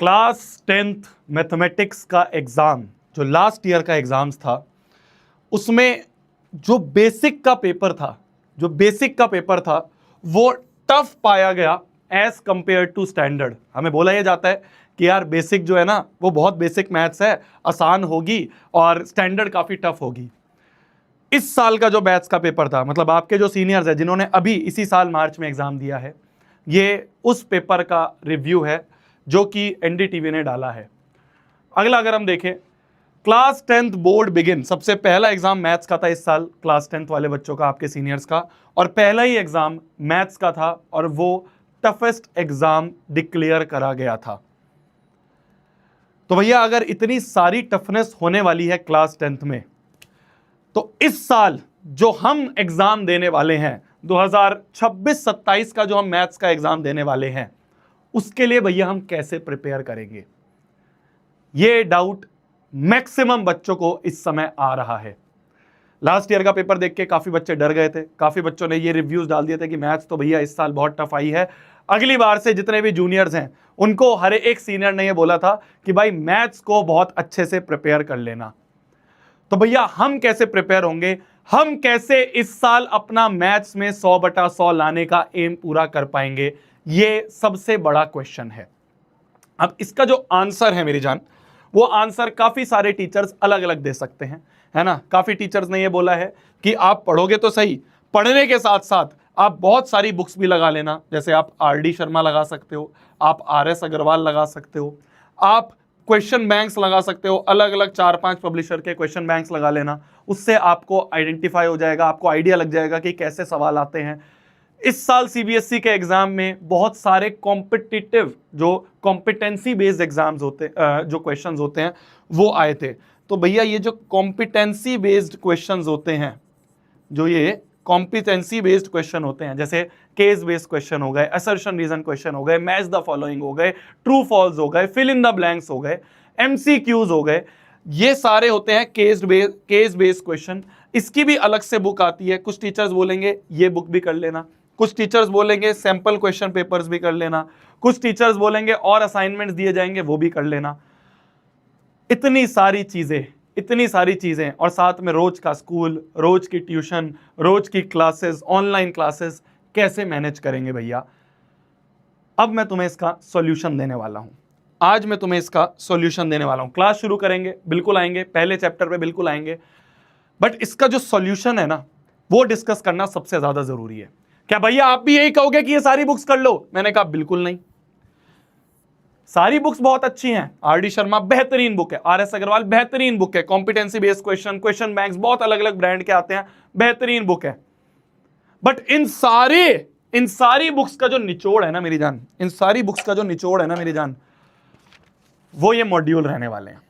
Class 10th mathematics का exam जो last year का एग्ज़ाम्स था, उसमें जो बेसिक का पेपर था वो टफ पाया गया एज कंपेयर टू स्टैंडर्ड। हमें बोला यह जाता है कि यार बेसिक जो है ना वो बहुत बेसिक मैथ्स है, आसान होगी, और स्टैंडर्ड काफ़ी टफ होगी। इस साल का जो बैच का पेपर था, मतलब आपके जो सीनियर्स हैं जिन्होंने अभी इसी साल मार्च में एग्ज़ाम दिया है, ये उस पेपर का रिव्यू है जो कि एनडीटीवी ने डाला है। अगला अगर हम देखें, क्लास 10th बोर्ड बिगिन, सबसे पहला एग्जाम मैथ्स का था इस साल, क्लास 10th वाले बच्चों का, आपके सीनियर्स का, और पहला ही एग्जाम मैथ्स का था और वो टफेस्ट एग्जाम डिक्लेयर करा गया था। तो भैया अगर इतनी सारी टफनेस होने वाली है क्लास 10th में, तो इस साल जो हम एग्जाम देने वाले हैं 2026-27 का जो हम मैथ्स का एग्जाम देने वाले हैं, उसके लिए भैया हम कैसे प्रिपेयर करेंगे, ये डाउट मैक्सिमम बच्चों को इस समय आ रहा है। लास्ट ईयर का पेपर देख के काफी बच्चे डर गए थे, काफी बच्चों ने ये रिव्यूज डाल दिए थे कि मैथ्स तो भैया इस साल बहुत टफ आई है। अगली बार से जितने भी जूनियर्स हैं उनको हर एक सीनियर ने ये बोला था कि भाई मैथ्स को बहुत अच्छे से प्रिपेयर कर लेना। तो भैया हम कैसे प्रिपेयर होंगे, हम कैसे इस साल अपना मैथ्स में 100/100 लाने का एम पूरा कर पाएंगे, ये सबसे बड़ा क्वेश्चन है। अब इसका जो आंसर है मेरी जान, वो आंसर काफी सारे टीचर्स अलग अलग दे सकते हैं, है ना। काफी टीचर्स ने ये बोला है कि आप पढ़ोगे तो सही, पढ़ने के साथ साथ आप बहुत सारी बुक्स भी लगा लेना, जैसे आप आर.डी. शर्मा लगा सकते हो, आप आर.एस. अग्रवाल लगा सकते हो, आप क्वेश्चन बैंक्स लगा सकते हो, अलग अलग 4-5 पब्लिशर के क्वेश्चन बैंक्स लगा लेना। उससे आपको आइडेंटिफाई हो जाएगा, आपको आइडिया लग जाएगा कि कैसे सवाल आते हैं। इस साल सीबीएसई के एग्जाम में बहुत सारे कॉम्पिटिटिव जो कॉम्पिटेंसी बेस्ड एग्जाम्स होते जो क्वेश्चंस होते हैं वो आए थे। तो भैया ये जो कॉम्पिटेंसी बेस्ड क्वेश्चंस होते हैं, जो ये कॉम्पिटेंसी बेस्ड क्वेश्चन होते हैं, जैसे केस बेस्ड क्वेश्चन हो गए, असर्शन रीजन क्वेश्चन हो गए, मैच द फॉलोइंग हो गए, ट्रू फॉल्स हो गए, फिल इन द ब्लैंक्स हो गए, एमसीक्यूज हो गए, ये सारे होते हैं केस बेस्ड क्वेश्चन। इसकी भी अलग से बुक आती है। कुछ टीचर्स बोलेंगे ये बुक भी कर लेना, कुछ टीचर्स बोलेंगे सैंपल क्वेश्चन पेपर्स भी कर लेना, कुछ टीचर्स बोलेंगे और असाइनमेंट्स दिए जाएंगे वो भी कर लेना। इतनी सारी चीजें और साथ में रोज का स्कूल, रोज की ट्यूशन, रोज की क्लासेस, ऑनलाइन क्लासेस, कैसे मैनेज करेंगे भैया। अब मैं तुम्हें इसका सॉल्यूशन देने वाला हूं। आज मैं तुम्हें इसका सॉल्यूशन देने वाला हूं। क्लास शुरू करेंगे, बिल्कुल आएंगे, पहले चैप्टर पे बिल्कुल आएंगे, बट इसका जो सॉल्यूशन है ना वो डिस्कस करना सबसे ज्यादा जरूरी है। क्या भैया आप भी यही कहोगे कि ये सारी बुक्स कर लो? मैंने कहा बिल्कुल नहीं। सारी बुक्स बहुत अच्छी हैं, आर.डी. शर्मा बेहतरीन बुक है, आर.एस. अग्रवाल बेहतरीन बुक है, कॉम्पिटेंसी बेस्ड क्वेश्चन बैंक्स बहुत अलग अलग ब्रांड के आते हैं, बेहतरीन बुक है। बट इन सारी बुक्स का जो निचोड़ है ना मेरी जान, इन सारी बुक्स का जो निचोड़ है ना मेरी जान, वो ये मॉड्यूल रहने वाले हैं।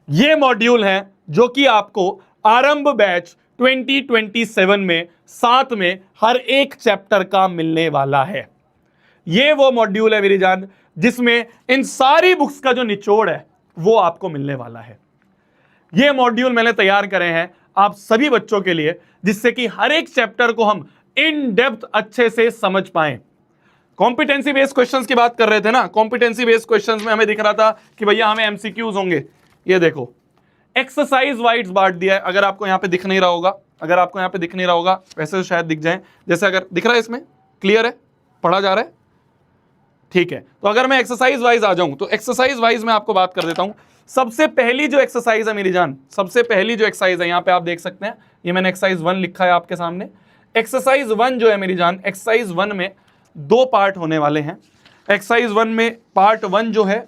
ये मॉड्यूल हैं जो कि आपको आरंभ बैच 2027 में साथ में हर एक चैप्टर का मिलने वाला है। ये वो मॉड्यूल है मेरी जान जिसमें इन सारी बुक्स का जो निचोड़ है वो आपको मिलने वाला है। ये मॉड्यूल मैंने तैयार करे हैं आप सभी बच्चों के लिए, जिससे कि हर एक चैप्टर को हम इन डेप्थ अच्छे से समझ पाएं। कॉम्पिटेंसी बेस्ड क्वेश्चंस की बात कर रहे थे ना, कॉम्पिटेंसी बेस्ड क्वेश्चंस में हमें दिख रहा था कि भैया हमें एमसीक्यूज होंगे। ये देखो एक्सरसाइज वाइज बांट दिया है। अगर आपको यहाँ पे दिख नहीं रहा होगा, वैसे तो शायद दिख जाए, जैसे अगर दिख रहा है इसमें, क्लियर है, पढ़ा जा रहा है, ठीक है। तो अगर मैं एक्सरसाइज वाइज आ जाऊं तो एक्सरसाइज वाइज मैं आपको बात कर देता हूं। सबसे पहली जो एक्सरसाइज है मेरी जान, यहाँ पे आप देख सकते हैं, ये मैंने एक्सरसाइज 1 लिखा है आपके सामने। एक्सरसाइज 1 जो है मेरी जान, एक्सरसाइज 1 में 2 पार्ट होने वाले हैं। एक्सरसाइज 1 में पार्ट 1 जो है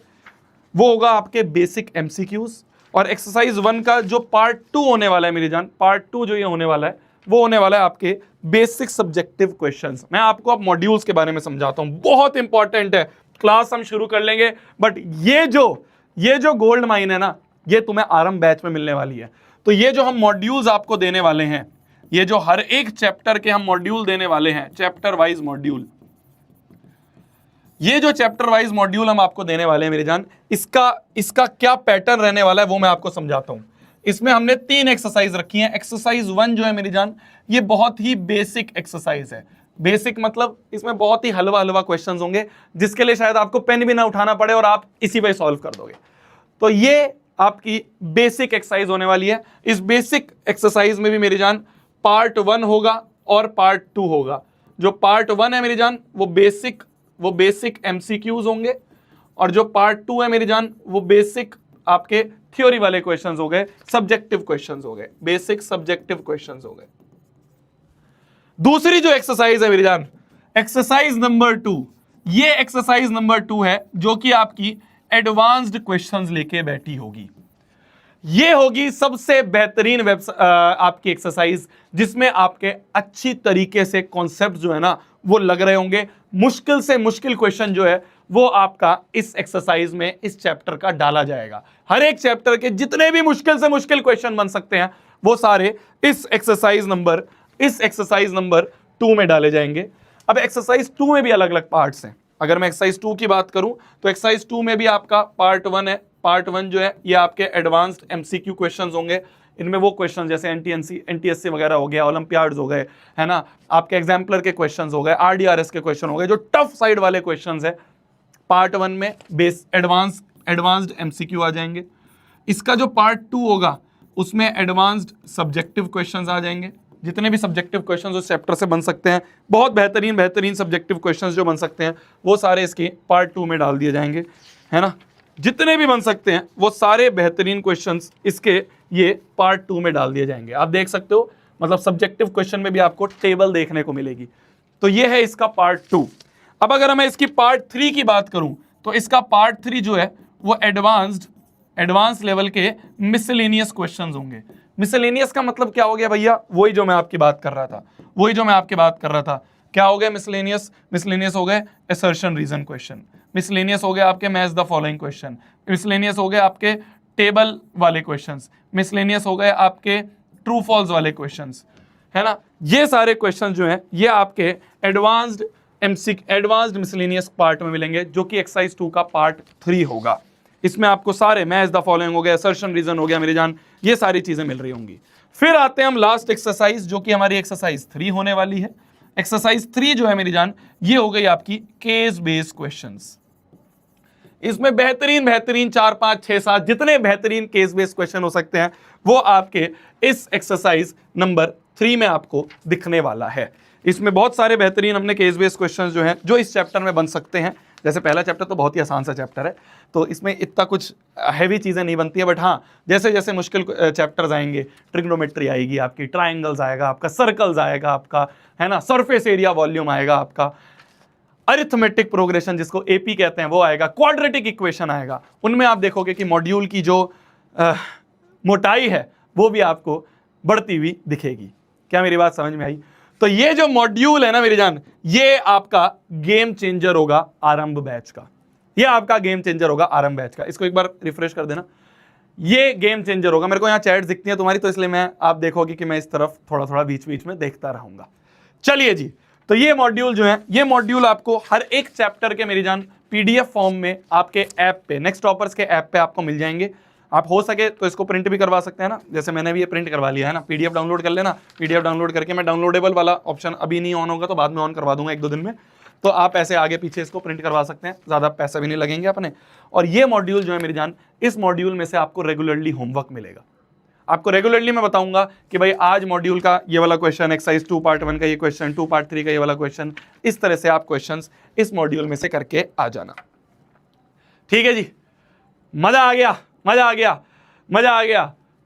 वो होगा आपके बेसिक एमसीक्यूज, और एक्सरसाइज 1 का जो पार्ट 2 होने वाला है मेरी जान, पार्ट 2 जो ये होने वाला है वो होने वाला है आपके बेसिक सब्जेक्टिव क्वेश्चंस। मैं आपको अब मॉड्यूल्स के बारे में समझाता हूं, बहुत इंपॉर्टेंट है। क्लास हम शुरू कर लेंगे, बट ये जो गोल्ड माइन है ना, ये तुम्हें आरंभ बैच में मिलने वाली है। तो ये जो हम मॉड्यूल्स आपको देने वाले हैं, ये जो हर एक चैप्टर के हम मॉड्यूल देने वाले हैं, चैप्टर वाइज मॉड्यूल, ये जो चैप्टर वाइज मॉड्यूल हम आपको देने वाले हैं मेरी जान, इसका क्या पैटर्न रहने वाला है वो मैं आपको समझाता हूं। इसमें हमने 3 एक्सरसाइज रखी हैं। एक्सरसाइज 1 जो है मेरी जान, ये बहुत ही बेसिक एक्सरसाइज है, बेसिक मतलब इसमें बहुत ही हलवा हलवा क्वेश्चंस होंगे जिसके लिए शायद आपको पेन भी ना उठाना पड़े और आप इसी पे सॉल्व कर दोगे। तो ये आपकी बेसिक एक्सरसाइज होने वाली है। इस बेसिक एक्सरसाइज में भी मेरी जान पार्ट 1 होगा और पार्ट 2 होगा। जो पार्ट 1 है मेरी जान वो बेसिक एमसीक्यूज होंगे, और जो पार्ट 2 है मेरी जान वो बेसिक आपके थ्योरी वाले क्वेश्चंस हो गए, सब्जेक्टिव क्वेश्चंस हो गए, बेसिक सब्जेक्टिव क्वेश्चंस हो गए। दूसरी जो एक्सरसाइज है मेरी जान, एक्सरसाइज नंबर 2, ये एक्सरसाइज नंबर 2 है जो कि आपकी एडवांस्ड क्वेश्चंस लेके बैठी होगी। ये होगी सबसे बेहतरीन आपकी एक्सरसाइज जिसमें आपके अच्छी तरीके से कॉन्सेप्ट जो है ना वो लग रहे होंगे। मुश्किल से मुश्किल क्वेश्चन जो है वो आपका इस एक्सरसाइज में इस चैप्टर का डाला जाएगा। हर एक चैप्टर के जितने भी मुश्किल से मुश्किल क्वेश्चन बन सकते हैं वो सारे इस एक्सरसाइज नंबर 2 में डाले जाएंगे। अब एक्सरसाइज 2 में भी अलग अलग पार्ट्स हैं। अगर मैं एक्सरसाइज 2 की बात करूं तो एक्सरसाइज 2 में भी आपका पार्ट 1 है। पार्ट 1 जो है ये आपके एडवांस्ड एमसीक्यू क्वेश्चंस होंगे। इनमें वो क्वेश्चन जैसे एनटीएससी वगैरह हो गया, ओलंपियाड्स हो गए, है ना, आपके एग्जाम्पलर के क्वेश्चंस हो गए, आरडीआरएस के क्वेश्चन हो गए, जो टफ साइड वाले क्वेश्चंस है पार्ट 1 में एडवांस्ड एमसीक्यू आ जाएंगे। इसका जो पार्ट 2 होगा उसमें एडवांस्ड सब्जेक्टिव क्वेश्चंस आ जाएंगे। जितने भी सब्जेक्टिव क्वेश्चंस उस चैप्टर से बन सकते हैं, बहुत बेहतरीन सब्जेक्टिव क्वेश्चंस जो बन सकते हैं वो सारे इसके पार्ट 2 में डाल दिए जाएंगे, है ना। जितने भी बन सकते हैं वो सारे बेहतरीन क्वेश्चंस इसके ये पार्ट 2 में डाल दिए जाएंगे। आप देख सकते हो, मतलब सब्जेक्टिव क्वेश्चन में भी आपको टेबल देखने को मिलेगी। तो ये है इसका पार्ट 2। अब अगर मैं इसकी पार्ट 3 की बात करूं तो इसका पार्ट 3 जो है वो एडवांस लेवल के मिसलेनियस क्वेश्चंस होंगे। मिसलेनियस का मतलब क्या हो गया भैया? वही जो मैं आपकी बात कर रहा था। क्या हो गया मिसलेनियस हो गए असर्शन रीजन क्वेश्चन, मिसलेनियस हो गया आपके match the following question, miscellaneous हो गए आपके टेबल वाले क्वेश्चंस, मिसलेनियस हो गए आपके ट्रू फॉल्स वाले क्वेश्चंस, है ना। ये सारे क्वेश्चन जो हैं ये आपके एडवांस्ड मिसलेनियस पार्ट में मिलेंगे, जो कि एक्सरसाइज 2 का पार्ट 3 होगा। इसमें आपको सारे मैच द फॉलोइंग हो गया, असर्शन रीजन हो गया मेरी जान, ये सारी चीजें मिल रही होंगी। फिर आते हैं हम लास्ट एक्सरसाइज जो कि हमारी एक्सरसाइज 3 होने वाली है। एक्सरसाइज 3 जो है मेरी जान ये हो गई आपकी केस बेस्ड क्वेश्चंस। इसमें बेहतरीन 4 5 6 7 जितने बेहतरीन केस बेस्ड क्वेश्चन हो सकते हैं वो आपके इस एक्सरसाइज नंबर 3 में आपको दिखने वाला है। इसमें बहुत सारे बेहतरीन हमने केस बेस्ड क्वेश्चंस जो हैं जो इस चैप्टर में बन सकते हैं। जैसे पहला चैप्टर तो बहुत ही आसान सा चैप्टर है, तो इसमें इतना कुछ हैवी चीज़ें नहीं बनती है, बट हाँ जैसे जैसे मुश्किल चैप्टर्स आएंगे, ट्रिग्नोमेट्री आएगी आपकी, ट्राइंगल्स आएगा आपका, सर्कल्स आएगा आपका, है ना, सरफेस एरिया वॉल्यूम आएगा आपका, अरिथमेटिक प्रोग्रेशन जिसको एपी कहते हैं वो आएगा, क्वाड्रेटिक इक्वेशन आएगा। उनमें आप देखोगे कि मॉड्यूल की जो मोटाई है वो भी आपको बढ़ती हुई दिखेगी। क्या मेरी बात समझ में आई? तो ये जो मॉड्यूल है ना मेरी जान, ये आपका गेम चेंजर होगा आरंभ बैच का। ये आपका गेम चेंजर होगा आरंभ बैच का। इसको एक बार रिफ्रेश कर देना। ये गेम चेंजर होगा। मेरे को यहाँ चैट दिखती है तुम्हारी, तो इसलिए मैं, आप देखोगे कि मैं इस तरफ थोड़ा थोड़ा बीच बीच में देखता रहूंगा। चलिए जी, तो ये मॉड्यूल जो है, ये मॉड्यूल आपको हर एक चैप्टर के मेरी जान पीडीएफ फॉर्म में आपके ऐप पे, नेक्स्ट टॉपर्स के ऐप पे आपको मिल जाएंगे। आप हो सके तो इसको प्रिंट भी करवा सकते हैं ना, जैसे मैंने भी ये प्रिंट करवा लिया है ना। पीडीएफ डाउनलोड कर लेना, पीडीएफ डाउनलोड करके, मैं डाउनलोडेबल वाला ऑप्शन अभी नहीं ऑन होगा तो बाद में ऑन करवा दूंगा 1-2 दिन में, तो आप ऐसे आगे पीछे इसको प्रिंट करवा सकते हैं, ज़्यादा पैसा भी नहीं लगेंगे अपने। और ये मॉड्यूल जो है मेरी जान, इस मॉड्यूल में से आपको रेगुलरली होमवर्क मिलेगा। आपको रेगुलरली मैं बताऊंगा कि भाई आज मॉड्यूल का ये वाला क्वेश्चन, एक्सरसाइज 2 पार्ट 1 का ये क्वेश्चन, 2 पार्ट 3 का ये वाला क्वेश्चन, इस तरह से आप क्वेश्चंस इस मॉड्यूल में से करके आ जाना। ठीक है जी, मजा आ गया, मजा आ गया, मजा आ गया।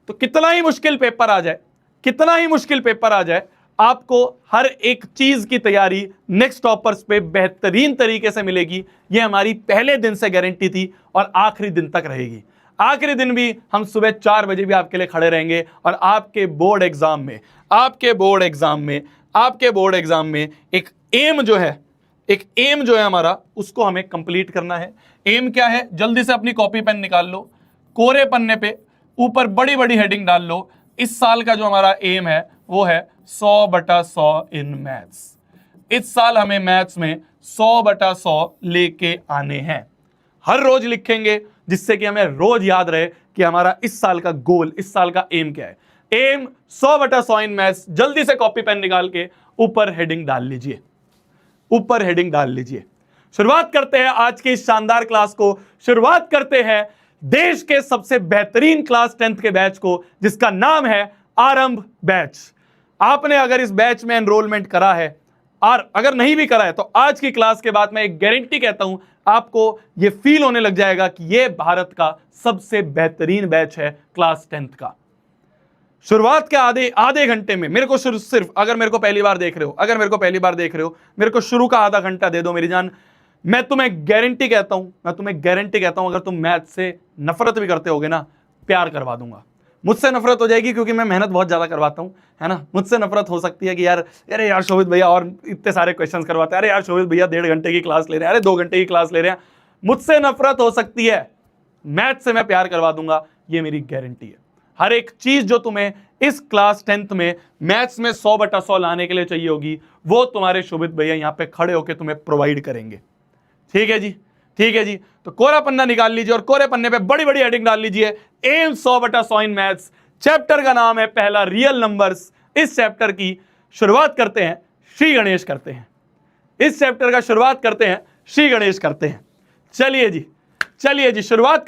तो कितना ही मुश्किल पेपर आ जाए, कितना ही मुश्किल पेपर आ जाए, आपको हर एक चीज की तैयारी नेक्स्ट टॉपर्स पे बेहतरीन तरीके से मिलेगी। ये हमारी पहले दिन से गारंटी थी और आखिरी दिन तक रहेगी। आखिरी दिन भी हम सुबह 4 बजे भी आपके लिए खड़े रहेंगे और आपके बोर्ड एग्जाम में, आपके बोर्ड एग्जाम में एक एम जो है हमारा, उसको हमें कंप्लीट करना है। एम क्या है? जल्दी से अपनी कॉपी पेन निकाल लो, कोरे पन्ने पे ऊपर बड़ी बड़ी हेडिंग डाल लो। इस साल का जो हमारा एम है वो है 100/100 इन मैथ्स। इस साल हमें मैथ्स में 100/100 लेके आने हैं। हर रोज लिखेंगे जिससे कि हमें रोज याद रहे कि हमारा इस साल का गोल, इस साल का एम क्या है। Aim 100/100 in maths. जल्दी से कॉपी पेन निकाल के ऊपर हेडिंग डाल लीजिए। ऊपर हेडिंग डाल लीजिए। शुरुआत करते हैं आज की इस शानदार क्लास को, शुरुआत करते हैं देश के सबसे बेहतरीन क्लास 10th के बैच को, जिसका नाम है आरंभ बैच। आपने अगर इस बैच में एनरोलमेंट करा है और अगर नहीं भी करा है तो आज की क्लास के बाद मैं एक गारंटी कहता हूं, आपको यह फील होने लग जाएगा कि यह भारत का सबसे बेहतरीन बैच है क्लास 10th का। शुरुआत के आधे घंटे में मेरे को सिर्फ अगर मेरे को पहली बार देख रहे हो, मेरे को शुरू का आधा घंटा दे दो मेरी जान। मैं तुम्हें गारंटी कहता हूं अगर तुम मैथ से नफरत भी करते होगे ना, प्यार करवा दूंगा। मुझसे नफरत हो जाएगी क्योंकि मैं मेहनत बहुत ज्यादा करवाता हूं, है ना। मुझसे नफरत हो सकती है कि यार अरे यार शोभित भैया और इतने सारे क्वेश्चंस करवाते हैं, अरे यार शोभित भैया 1.5 घंटे की क्लास ले रहे हैं, अरे 2 घंटे की क्लास ले रहे हैं। मुझसे नफरत हो सकती है, मैथ से मैं प्यार करवा दूंगा, ये मेरी गारंटी है। हर एक चीज जो तुम्हें इस क्लास 10th में मैथ्स में 100/100 लाने के लिए चाहिए होगी, वो तुम्हारे शोभित भैया यहां पे खड़े होकर तुम्हें प्रोवाइड करेंगे। ठीक है जी। तो कोरा पन्ना निकाल लीजिए और कोरे पन्ने पे बड़ी बड़ी हेडिंग डाल लीजिए, एम 100/100 इन मैथ्स। चैप्टर का नाम है पहला रियल नंबर्स। इस चैप्टर की शुरुआत करते हैं श्री गणेश करते हैं। चलिए जी शुरुआत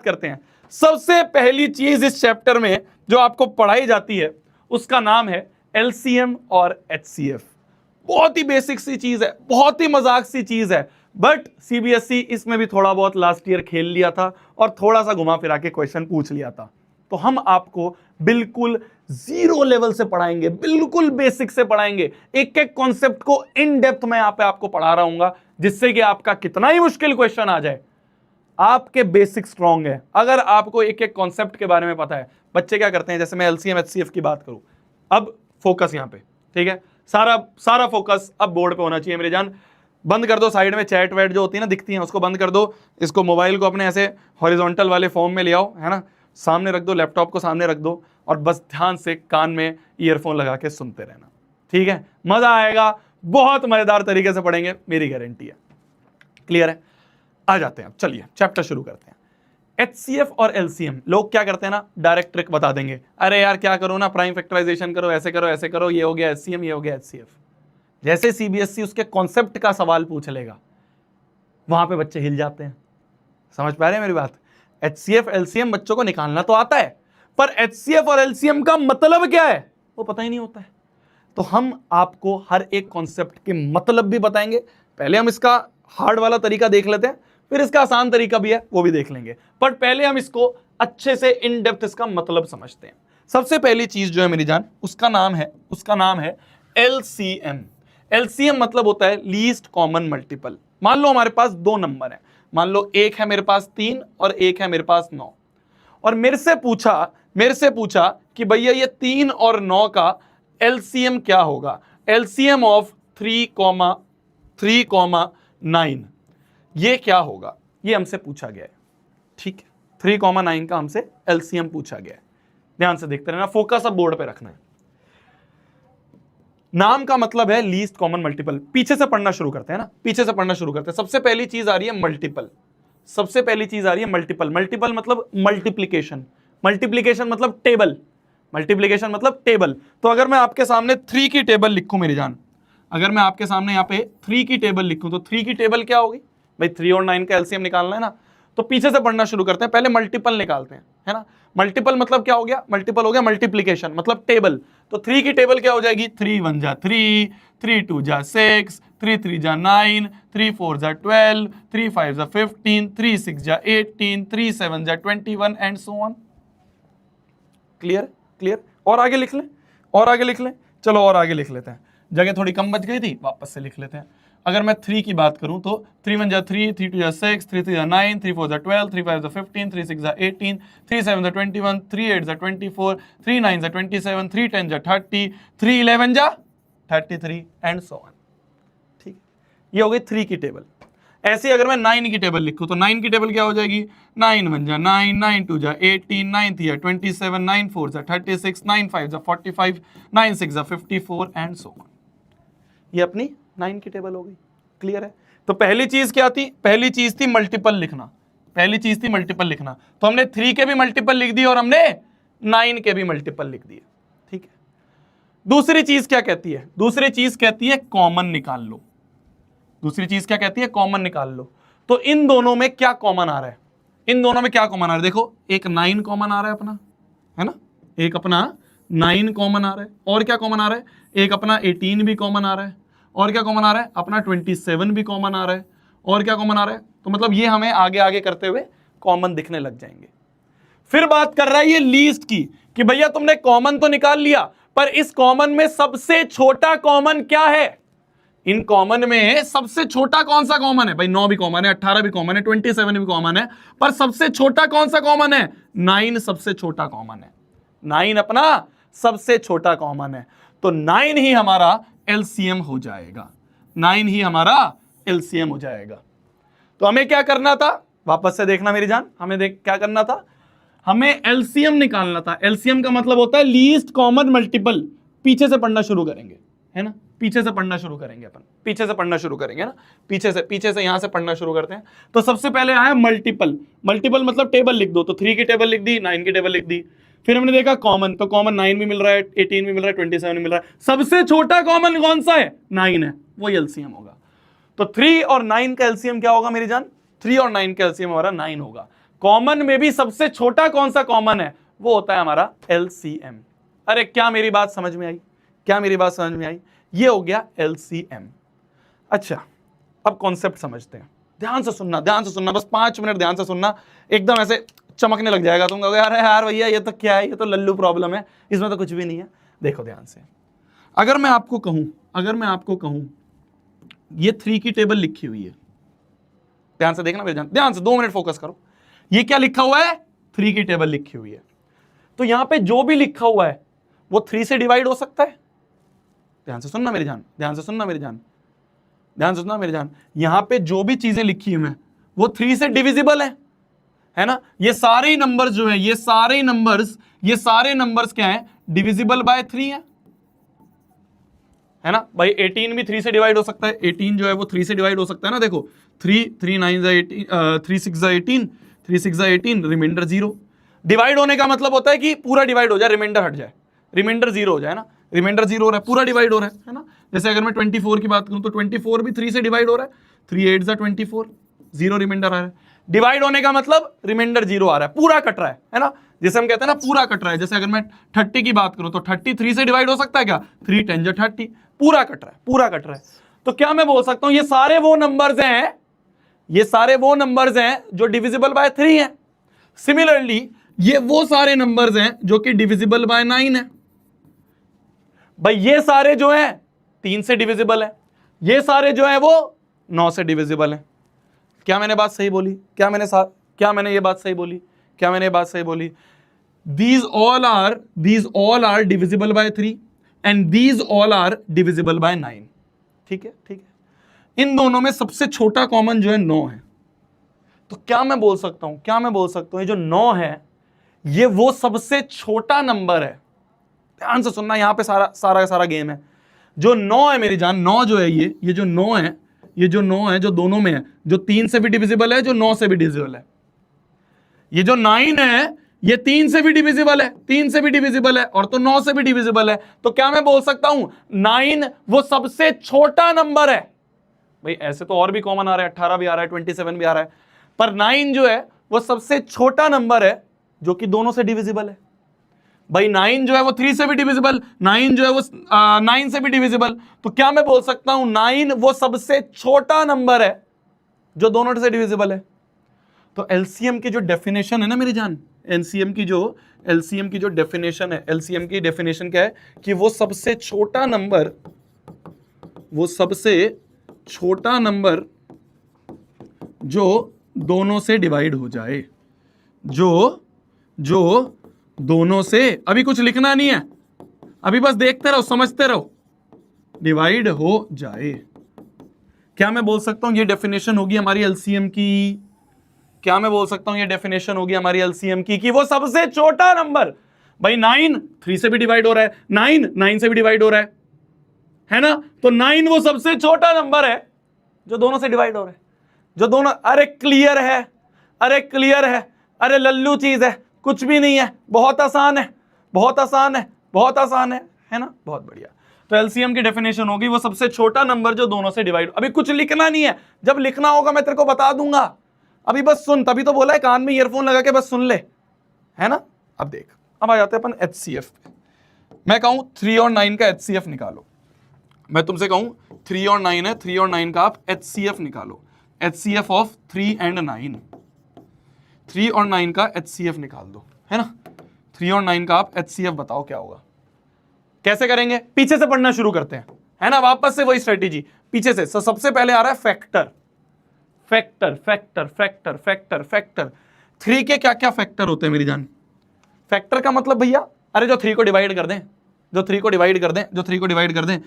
करते हैं। सबसे पहली चीज इस चैप्टर में जो आपको पढ़ाई जाती है उसका नाम है एलसीएम और एचसीएफ। बहुत ही बेसिक सी चीज है, बहुत ही मजाक सी चीज है, बट सीबीएसई इसमें भी थोड़ा बहुत लास्ट ईयर खेल लिया था और थोड़ा सा घुमा फिरा के क्वेश्चन पूछ लिया था। तो हम आपको बिल्कुल जीरो लेवल से पढ़ाएंगे, बिल्कुल बेसिक से पढ़ाएंगे। एक एक कॉन्सेप्ट को इन डेप्थ में यहां पे आपको पढ़ा रहा हूंगा, जिससे कि आपका कितना ही मुश्किल क्वेश्चन आ जाए, आपके बेसिक स्ट्रांग है। अगर आपको एक एक कॉन्सेप्ट के बारे में पता है। बच्चे क्या करते हैं, जैसे मैं एलसीएम एचसीएफ की बात करूं, अब फोकस यहां पे, ठीक है, सारा फोकस अब बोर्ड पे होना चाहिए मेरे जान। बंद कर दो साइड में चैट वैट जो होती है ना दिखती है, उसको बंद कर दो। इसको मोबाइल को अपने ऐसे हॉरिजॉन्टल वाले फॉर्म में ले आओ, है ना, सामने रख दो, लैपटॉप को सामने रख दो और बस ध्यान से कान में ईयरफोन लगा के सुनते रहना। ठीक है, मजा आएगा, बहुत मजेदार तरीके से पढ़ेंगे, मेरी गारंटी है। क्लियर है? आ जाते हैं, चलिए चैप्टर शुरू करते हैं। एचसीएफ और एलसीएम, लोग क्या करते हैं ना, डायरेक्ट ट्रिक बता देंगे, अरे यार क्या करो ना, प्राइम फैक्टराइजेशन करो, ऐसे करो, ये हो गया एचसीएम, ये हो गया एचसीएफ। जैसे सीबीएसई उसके कॉन्सेप्ट का सवाल पूछ लेगा, वहां पे बच्चे हिल जाते हैं। समझ पा रहे हैं मेरी बात? एचसीएफ एलसीएम बच्चों को निकालना तो आता है, पर एचसीएफ और एलसीएम का मतलब क्या है वो पता ही नहीं होता है। तो हम आपको हर एक कॉन्सेप्ट के मतलब भी बताएंगे। पहले हम इसका हार्ड वाला तरीका देख लेते हैं, फिर इसका आसान तरीका भी है वो भी देख लेंगे, पर पहले हम इसको अच्छे से इन डेप्थ इसका मतलब समझते हैं। सबसे पहली चीज जो है मेरी जान, उसका नाम है एलसीएम। एलसीएम मतलब होता है लीस्ट कॉमन मल्टीपल। मान लो हमारे पास 2 नंबर है, मान लो एक है मेरे पास 3 और एक है मेरे पास 9, और मेरे से पूछा कि भैया ये 3 और 9 का एलसीएम क्या होगा, एलसीएम ऑफ 3,9 ये क्या होगा, ये हमसे पूछा गया है। ठीक है, 3,9 का हमसे एलसीएम पूछा गया है। ध्यान से देखते रहना, फोकस अब बोर्ड पे रखना है। नाम का मतलब है लीस्ट कॉमन मल्टीपल। पीछे से पढ़ना शुरू करते हैं। सबसे पहली चीज आ रही है मल्टीपल। मल्टीपल मतलब मल्टीप्लिकेशन मतलब टेबल। तो अगर मैं आपके सामने 3 की टेबल लिखूं मेरी जान, अगर मैं आपके सामने यहाँ पे 3 की टेबल लिखूं तो 3 की टेबल क्या होगी भाई, 3 और 9 का एलसीएम निकालना है ना। तो पीछे से पढ़ना शुरू करते हैं, पहले मल्टीपल निकालते हैं, है ना। मल्टीपल मतलब क्या हो गया, मल्टीपल हो गया मल्टीप्लिकेशन मतलब टेबल। तो 3 की टेबल क्या हो जाएगी, 3 1 जा 3, 3 2 जा 6, 3 3 जा 9, 3 4 जा 12, 3 5 जा 15, 3 6 जा 18, 3 7 जा 21 एंड सो ऑन। क्लियर? और आगे लिख लें, चलो और आगे लिख लेते हैं, जगह थोड़ी कम बच गई थी, वापस से लिख लेते हैं। अगर मैं 3 की बात करूं तो 3 1 जा 3, 3 2 जा 6, 3 3 जा 9, 3 4 जा 12, 3 5 जा 15, 3 6 जा 18, 3 7 जा 21, 3 8 जा 24, 3 9 जा 27, 3 10 जा 30, 3 11 जा 33 एंड सो ऑन। ठीक, ये हो गई 3 की टेबल। ऐसे अगर मैं 9 की टेबल लिखूं तो 9 की टेबल क्या हो जाएगी, 9 1 जा 9, 9 2 जा 18, 9 3 जा 27, 9 4 जा 36, 9 5 जा 45, 9 6 जा 54 एंड सो ऑन। ये अपनी 9 की टेबल हो गई। क्लियर है? तो पहली चीज क्या थी, पहली चीज थी मल्टीपल लिखना। तो हमने 3 के भी मल्टीपल लिख दिए और हमने 9 के भी मल्टीपल लिख दिए। ठीक है, दूसरी चीज क्या कहती है? दूसरी चीज कहती है कॉमन निकाल लो। दूसरी चीज क्या कहती है? कॉमन निकाल लो। तो इन दोनों में क्या कॉमन आ रहा है? इन दोनों में क्या कॉमन आ रहा है? देखो, एक 9 कॉमन आ रहा है अपना, है ना, एक अपना 9 कॉमन आ रहा है, और क्या कॉमन आ रहा है? एक अपना 18 भी कॉमन आ रहा है, और क्या कॉमन आ रहा है? अपना 27 भी कॉमन आ रहा है, और क्या कॉमन आ रहा है? तो मतलब ये हमें आगे आगे करते हुए कॉमन दिखने लग जाएंगे। फिर बात कर रहा है ये लीस्ट की कि भैया तुमने कॉमन तो निकाल लिया, पर इस कॉमन में सबसे छोटा कॉमन क्या है? इन कॉमन में सबसे छोटा कौन सा कॉमन है? भाई 9 भी कॉमन है, 18 भी कॉमन है, 27 भी कॉमन है, पर सबसे छोटा कौन सा कॉमन है? 9 सबसे छोटा कॉमन है। 9 अपना सबसे छोटा कॉमन है, तो 9 ही हमारा एलसीएम हो जाएगा। 9 ही हमारा एलसीएम हो जाएगा। तो हमें क्या करना था? वापस से देखना मेरी जान, हमें क्या करना था? हमें एलसीएम निकालना था। एलसीएम का मतलब होता है लीस्ट कॉमन मल्टीपल। पीछे से पढ़ना शुरू करेंगे, है ना, पीछे से पढ़ना शुरू करेंगे अपन, पीछे से पढ़ना शुरू करेंगे ना, पीछे से यहां से पढ़ना शुरू करते हैं। तो सबसे पहले आया मल्टीपल। मल्टीपल मतलब टेबल लिख दो, तो 3 की टेबल लिख दी, 9 की टेबल लिख दी। फिर हमने देखा कॉमन, तो कॉमन 9 भी मिल रहा है, 18 भी मिल रहा है, 27 भी मिल रहा है। सबसे छोटा कॉमन कौन सा है? 9 है, वो एलसीएम होगा। तो 3 और 9 का एलसीएम क्या होगा मेरी जान? 3 और 9 का एलसीएम हमारा 9 होगा। कॉमन में भी सबसे छोटा कौन सा कॉमन है? वो होता है हमारा एलसीएम। अरे क्या मेरी बात समझ में आई? क्या मेरी बात समझ में आई? ये हो गया एलसीएम। अच्छा, अब कॉन्सेप्ट समझते हैं। ध्यान से सुनना, ध्यान से सुनना, बस 5 मिनट ध्यान से सुनना, एकदम ऐसे चमकने लग जाएगा। तुम कहोगे यार भैया ये तो क्या है, ये तो लल्लू प्रॉब्लम है, इसमें तो कुछ भी नहीं है। देखो ध्यान से, अगर मैं आपको कहूं ये 3 की टेबल लिखी हुई है, ध्यान से देखना मेरे जान, ध्यान से 2 मिनट फोकस करो। ये क्या लिखा हुआ है? 3 की टेबल लिखी हुई है। तो यहां पे जो भी लिखा हुआ है वो 3 से डिवाइड हो सकता है। ध्यान से सुनना मेरी जान, ध्यान से सुनना मेरी जान, ध्यान से सुनना मेरी जान। यहां पे जो भी चीजें लिखी हुई हैं वो 3 से डिविजिबल है ना। ये सारे नंबर्स जो है, ये सारे नंबर्स क्या है? डिविजिबल बाय 3 है ना भाई। 18 भी 3 से डिवाइड हो सकता है, 18 जो है वो 3 से डिवाइड हो सकता है ना। देखो 3 9 18, 3 6 18, 3 6 18, रिमाइंडर 0। डिवाइड होने का मतलब होता है कि पूरा डिवाइड हो जाए, रिमाइंडर हट जाए, रिमाइंडर 0 हो जाए ना। रिमाइंडर 0 हो रहा है, पूरा डिवाइड हो रहा है ना। जैसे अगर मैं 24 की बात करूं तो 24 भी 3 से डिवाइड हो रहा है, 3 8 24, 0 रिमाइंडर आ रहा है। डिवाइड होने का मतलब रिमाइंडर 0 आ रहा है, पूरा कट रहा है ना। जैसे हम कहते हैं ना पूरा कट रहा है। जैसे अगर मैं 30 की बात करूं तो 30 3 से डिवाइड हो सकता है क्या? 3 10 30, पूरा कट रहा है, पूरा कट रहा है। तो क्या मैं बोल सकता हूं ये सारे वो नंबर्स हैं, ये सारे वो नंबर्स हैं जो डिविजिबल बाय 3 हैं। सिमिलरली ये वो सारे नंबर्स हैं जो कि डिविजिबल बाय 9 है। भाई ये सारे जो हैं 3 से डिविजिबल है, ये सारे जो हैं वो 9 से डिविजिबल है। क्या मैंने बात सही बोली? क्या मैंने ये बात सही बोली? क्या मैंने ये बात सही बोली? These all are divisible by 3 and these all are divisible by 9। ठीक है, ठीक है। इन दोनों में सबसे छोटा कॉमन जो है 9 है। तो क्या मैं बोल सकता हूं ये जो 9 है ये वो सबसे छोटा नंबर है। ध्यान से सुनना, यहां पे सारा गेम है। जो 9 है मेरी जान, 9 जो है ये जो 9 है, ये जो 9 है जो दोनों में है, जो 3 से भी डिविजिबल है, जो 9 से भी डिविजिबल है। ये जो 9 है ये 3 से भी डिविजिबल है, 3 से भी डिविजिबल है, और तो 9 से भी डिविजिबल है। तो क्या मैं बोल सकता हूं 9 वो सबसे छोटा नंबर है? भाई ऐसे तो और भी कॉमन आ रहा है, 18 भी आ रहा है, 27 भी आ रहा है, पर 9 जो है वो सबसे छोटा नंबर है जो कि दोनों से डिविजिबल है। भाई 9 जो है वो 3 से भी डिविजिबल, 9 जो है वो 9 से भी डिविजिबल। तो क्या मैं बोल सकता हूं 9 वो सबसे छोटा नंबर है जो दोनों से डिविजिबल है? तो एलसीएम की जो डेफिनेशन है ना मेरी जान, एलसीएम की जो डेफिनेशन है, एलसीएम की डेफिनेशन क्या है कि वो सबसे छोटा नंबर जो दोनों से डिवाइड हो जाए, जो दोनों से, अभी कुछ लिखना नहीं है, अभी बस देखते रहो, समझते रहो, डिवाइड हो जाए। क्या मैं बोल सकता हूं ये डेफिनेशन होगी हमारी एलसीएम की? क्या मैं बोल सकता हूं ये डेफिनेशन होगी हमारी एलसीएम की कि वो सबसे छोटा नंबर? भाई 9 3 से भी डिवाइड हो रहा है, 9 से भी डिवाइड हो रहा है ना। तो 9 वो सबसे छोटा नंबर है जो दोनों से डिवाइड हो रहा है, जो दोनों। अरे क्लियर है, अरे क्लियर है, अरे लल्लू चीज है, कुछ भी नहीं है, बहुत आसान है, बहुत आसान है, बहुत आसान है। है ना, बहुत बढ़िया। तो एलसीएम की डेफिनेशन होगी वो सबसे छोटा नंबर जो दोनों से डिवाइड। अभी कुछ लिखना नहीं है, जब लिखना होगा मैं तेरे को बता दूंगा, अभी बस सुन। तभी तो बोला है कान में ईयरफोन लगा के बस सुन ले, है ना। अब देख, अब आ जाते हैं अपन एचसीएफ पे। मैं कहूं 3 और 9 का एचसीएफ निकालो, मैं तुमसे कहूं 3 और 9 है, 3 और 9 का आप एचसीएफ निकालो, एचसीएफ ऑफ 3 एंड 9, 3 और 9 का एचसीएफ निकाल दो, है ना। 3 और 9 का आप एचसीएफ बताओ क्या होगा। कैसे करेंगे, पीछे से पढ़ना शुरू करते हैं, है ना, वापस से वही स्ट्रेटेजी पीछे से। सबसे पहले आ रहा है factor, factor factor factor factor factor. 3 के क्या क्या फैक्टर होते हैं मेरी जान। फैक्टर का मतलब भैया, अरे जो 3 को डिवाइड कर दें, जो 3 को डिवाइड कर दें, जो 3 को डिवाइड कर दें।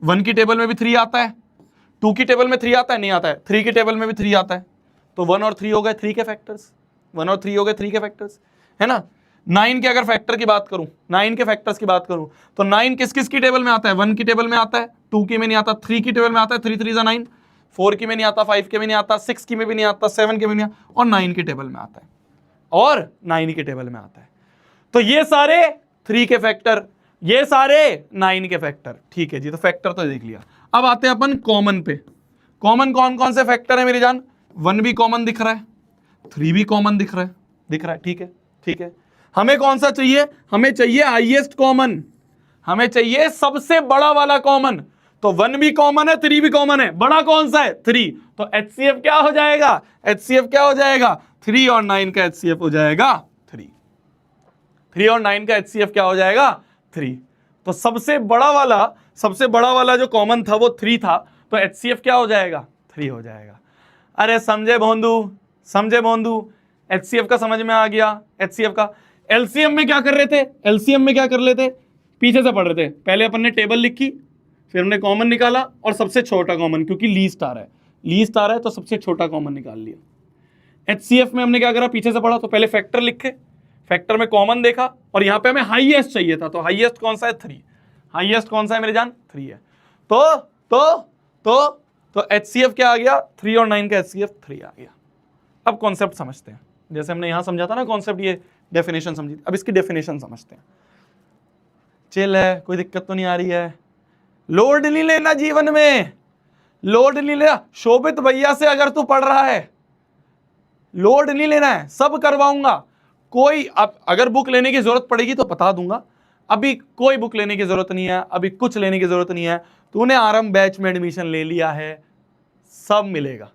1 की टेबल में भी 3 आता है, 2 की टेबल में 3 आता है, नहीं आता है, 3 की टेबल में भी 3 आता है। तो 1 और 3 हो गए 3 के फैक्टर्स, 1 और 3 हो गए 3 के फैक्टर्स, है ना। 9 के अगर फैक्टर की बात करूं, 9 के फैक्टर्स की बात करूं, तो 9 किस किस की टेबल में आता है, 1 की टेबल में आता है, 2 की में नहीं आता, 3 की टेबल में आता है, 3 3 9, 4 की में नहीं आता, 5 के में नहीं आता, 6 की में भी नहीं आता, 7 के में नहीं आता, और 9 की टेबल में आता है, और 9 की टेबल में आता है। तो ये सारे 3 के फैक्टर, ये सारे 9 के फैक्टर, ठीक है जी। तो फैक्टर तो देख लिया। अब आते हैं अपन कॉमन पे। कॉमन कौन कौन से फैक्टर है मेरी जान। 1 भी कॉमन दिख रहा है, 3 भी कॉमन दिख रहा है, ठीक है ठीक है। हमें कौन सा चाहिए, हमें चाहिए हाईएस्ट कॉमन, हमें चाहिए सबसे बड़ा वाला कॉमन। तो 1 भी कॉमन है, 3 भी कॉमन है, बड़ा कौन सा है, 3। तो एचसीएफ क्या हो जाएगा, एचसीएफ क्या हो जाएगा, 3 और 9 का एचसीएफ हो जाएगा 3। 3 और 9 का एचसीएफ क्या हो जाएगा, 3। तो सबसे बड़ा वाला जो कॉमन था वो 3 था, तो एचसीएफ क्या हो जाएगा, 3 हो जाएगा। अरे समझे भोंदू, एचसीएफ का समझ में आ गया। एचसीएफ का एलसीएम में क्या कर रहे थे, एलसीएम में क्या कर रहे थे, पीछे से पढ़ रहे थे। पहले अपन ने टेबल लिखी, फिर हमने कॉमन निकाला, और सबसे छोटा कॉमन, क्योंकि लीस्ट आ रहा है तो सबसे छोटा कॉमन निकाल लिया। एचसीएफ में हमने क्या करा, पीछे से पढ़ा, तो पहले फैक्टर लिखे, फैक्टर में कॉमन देखा, और यहां पे हमें हाईएस्ट चाहिए था, तो हाईएस्ट कौन सा है, 3। हाईएस्ट कौन सा है मेरे जान, 3 है। तो एचसीएफ क्या आ गया, 3 और 9 का एचसीएफ 3 आ गया। अब कॉन्सेप्ट समझते हैं, जैसे हमने यहां समझा था ना कॉन्सेप्ट, ये डेफिनेशन समझी, अब इसकी डेफिनेशन समझते हैं। चिल है, कोई दिक्कत तो नहीं आ रही है, लोड नहीं लेना जीवन में, लोड नहीं लेना। शोभित भैया से अगर तू पढ़ रहा है, लोड नहीं लेना है, सब करवाऊंगा। कोई अब अगर बुक लेने की जरूरत पड़ेगी तो बता दूंगा, अभी कोई बुक लेने की जरूरत नहीं है, अभी कुछ लेने की जरूरत नहीं है। तूने आरंभ बैच में एडमिशन ले लिया है, सब मिलेगा,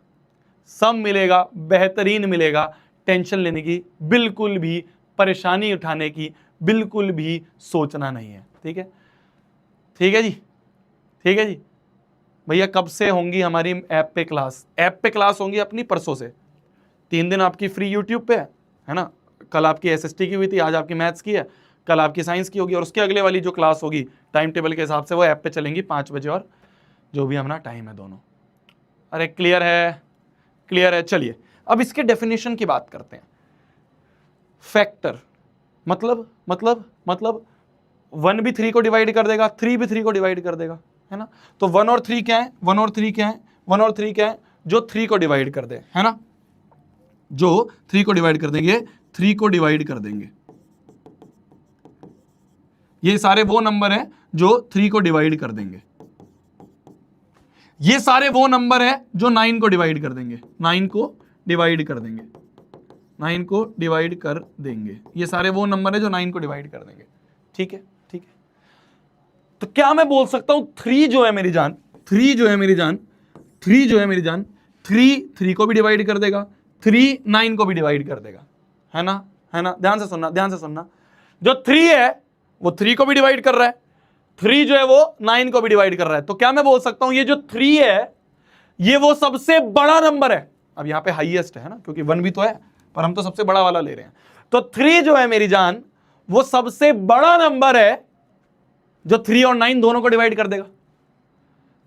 सब मिलेगा, बेहतरीन मिलेगा। टेंशन लेने की बिल्कुल भी, परेशानी उठाने की बिल्कुल भी सोचना नहीं है, ठीक है, ठीक है जी, ठीक है जी। भैया कब से होंगी हमारी ऐप पे क्लास, ऐप पे क्लास होंगी अपनी परसों से। 3 दिन आपकी फ्री यूट्यूब पे है ना। कल आपकी एसएसटी की हुई थी, आज आपकी मैथ्स की है, कल आपकी साइंस की होगी, और उसके अगले वाली जो क्लास होगी टाइम टेबल के हिसाब से वो ऐप पे चलेंगी 5 बजे, और जो भी हमारा टाइम है दोनों। अरे क्लियर है, क्लियर है। चलिए अब इसके डेफिनेशन की बात करते हैं। फैक्टर मतलब 1 भी 3 को डिवाइड कर देगा, 3 भी 3 को डिवाइड कर देगा, है ना। तो 1 और 3 क्या है, 1 और 3 क्या है, 1 और 3 क्या है, जो 3 को डिवाइड कर दे, है ना, जो 3 को डिवाइड कर देंगे, 3 को डिवाइड कर देंगे। ये सारे वो नंबर हैं जो 3 को डिवाइड कर देंगे। ये सारे वो नंबर हैं जो 9 को डिवाइड कर देंगे, 9 को डिवाइड कर देंगे, 9 को डिवाइड कर देंगे। ये सारे वो नंबर है जो 9 को डिवाइड कर देंगे, ठीक है, ठीक है। तो क्या मैं बोल सकता हूं 3 जो है मेरी जान, 3 जो है मेरी जान, 3 जो है मेरी जान, 3 को भी डिवाइड कर देगा, 3 9 को भी डिवाइड कर देगा, है ना, है ना। ध्यान से सुनना, ध्यान से सुनना। जो 3 है वो 3 को भी डिवाइड कर रहा है, 3 जो है वो 9 को भी डिवाइड कर रहा है। तो क्या मैं बोल सकता हूं ये जो 3 है ये वो सबसे बड़ा नंबर है। अब यहां पे हाईएस्ट है ना, क्योंकि 1 भी तो है, पर हम तो सबसे बड़ा वाला ले रहे हैं। तो 3 जो है मेरी जान वो सबसे बड़ा नंबर है जो 3 और 9 दोनों को डिवाइड कर देगा,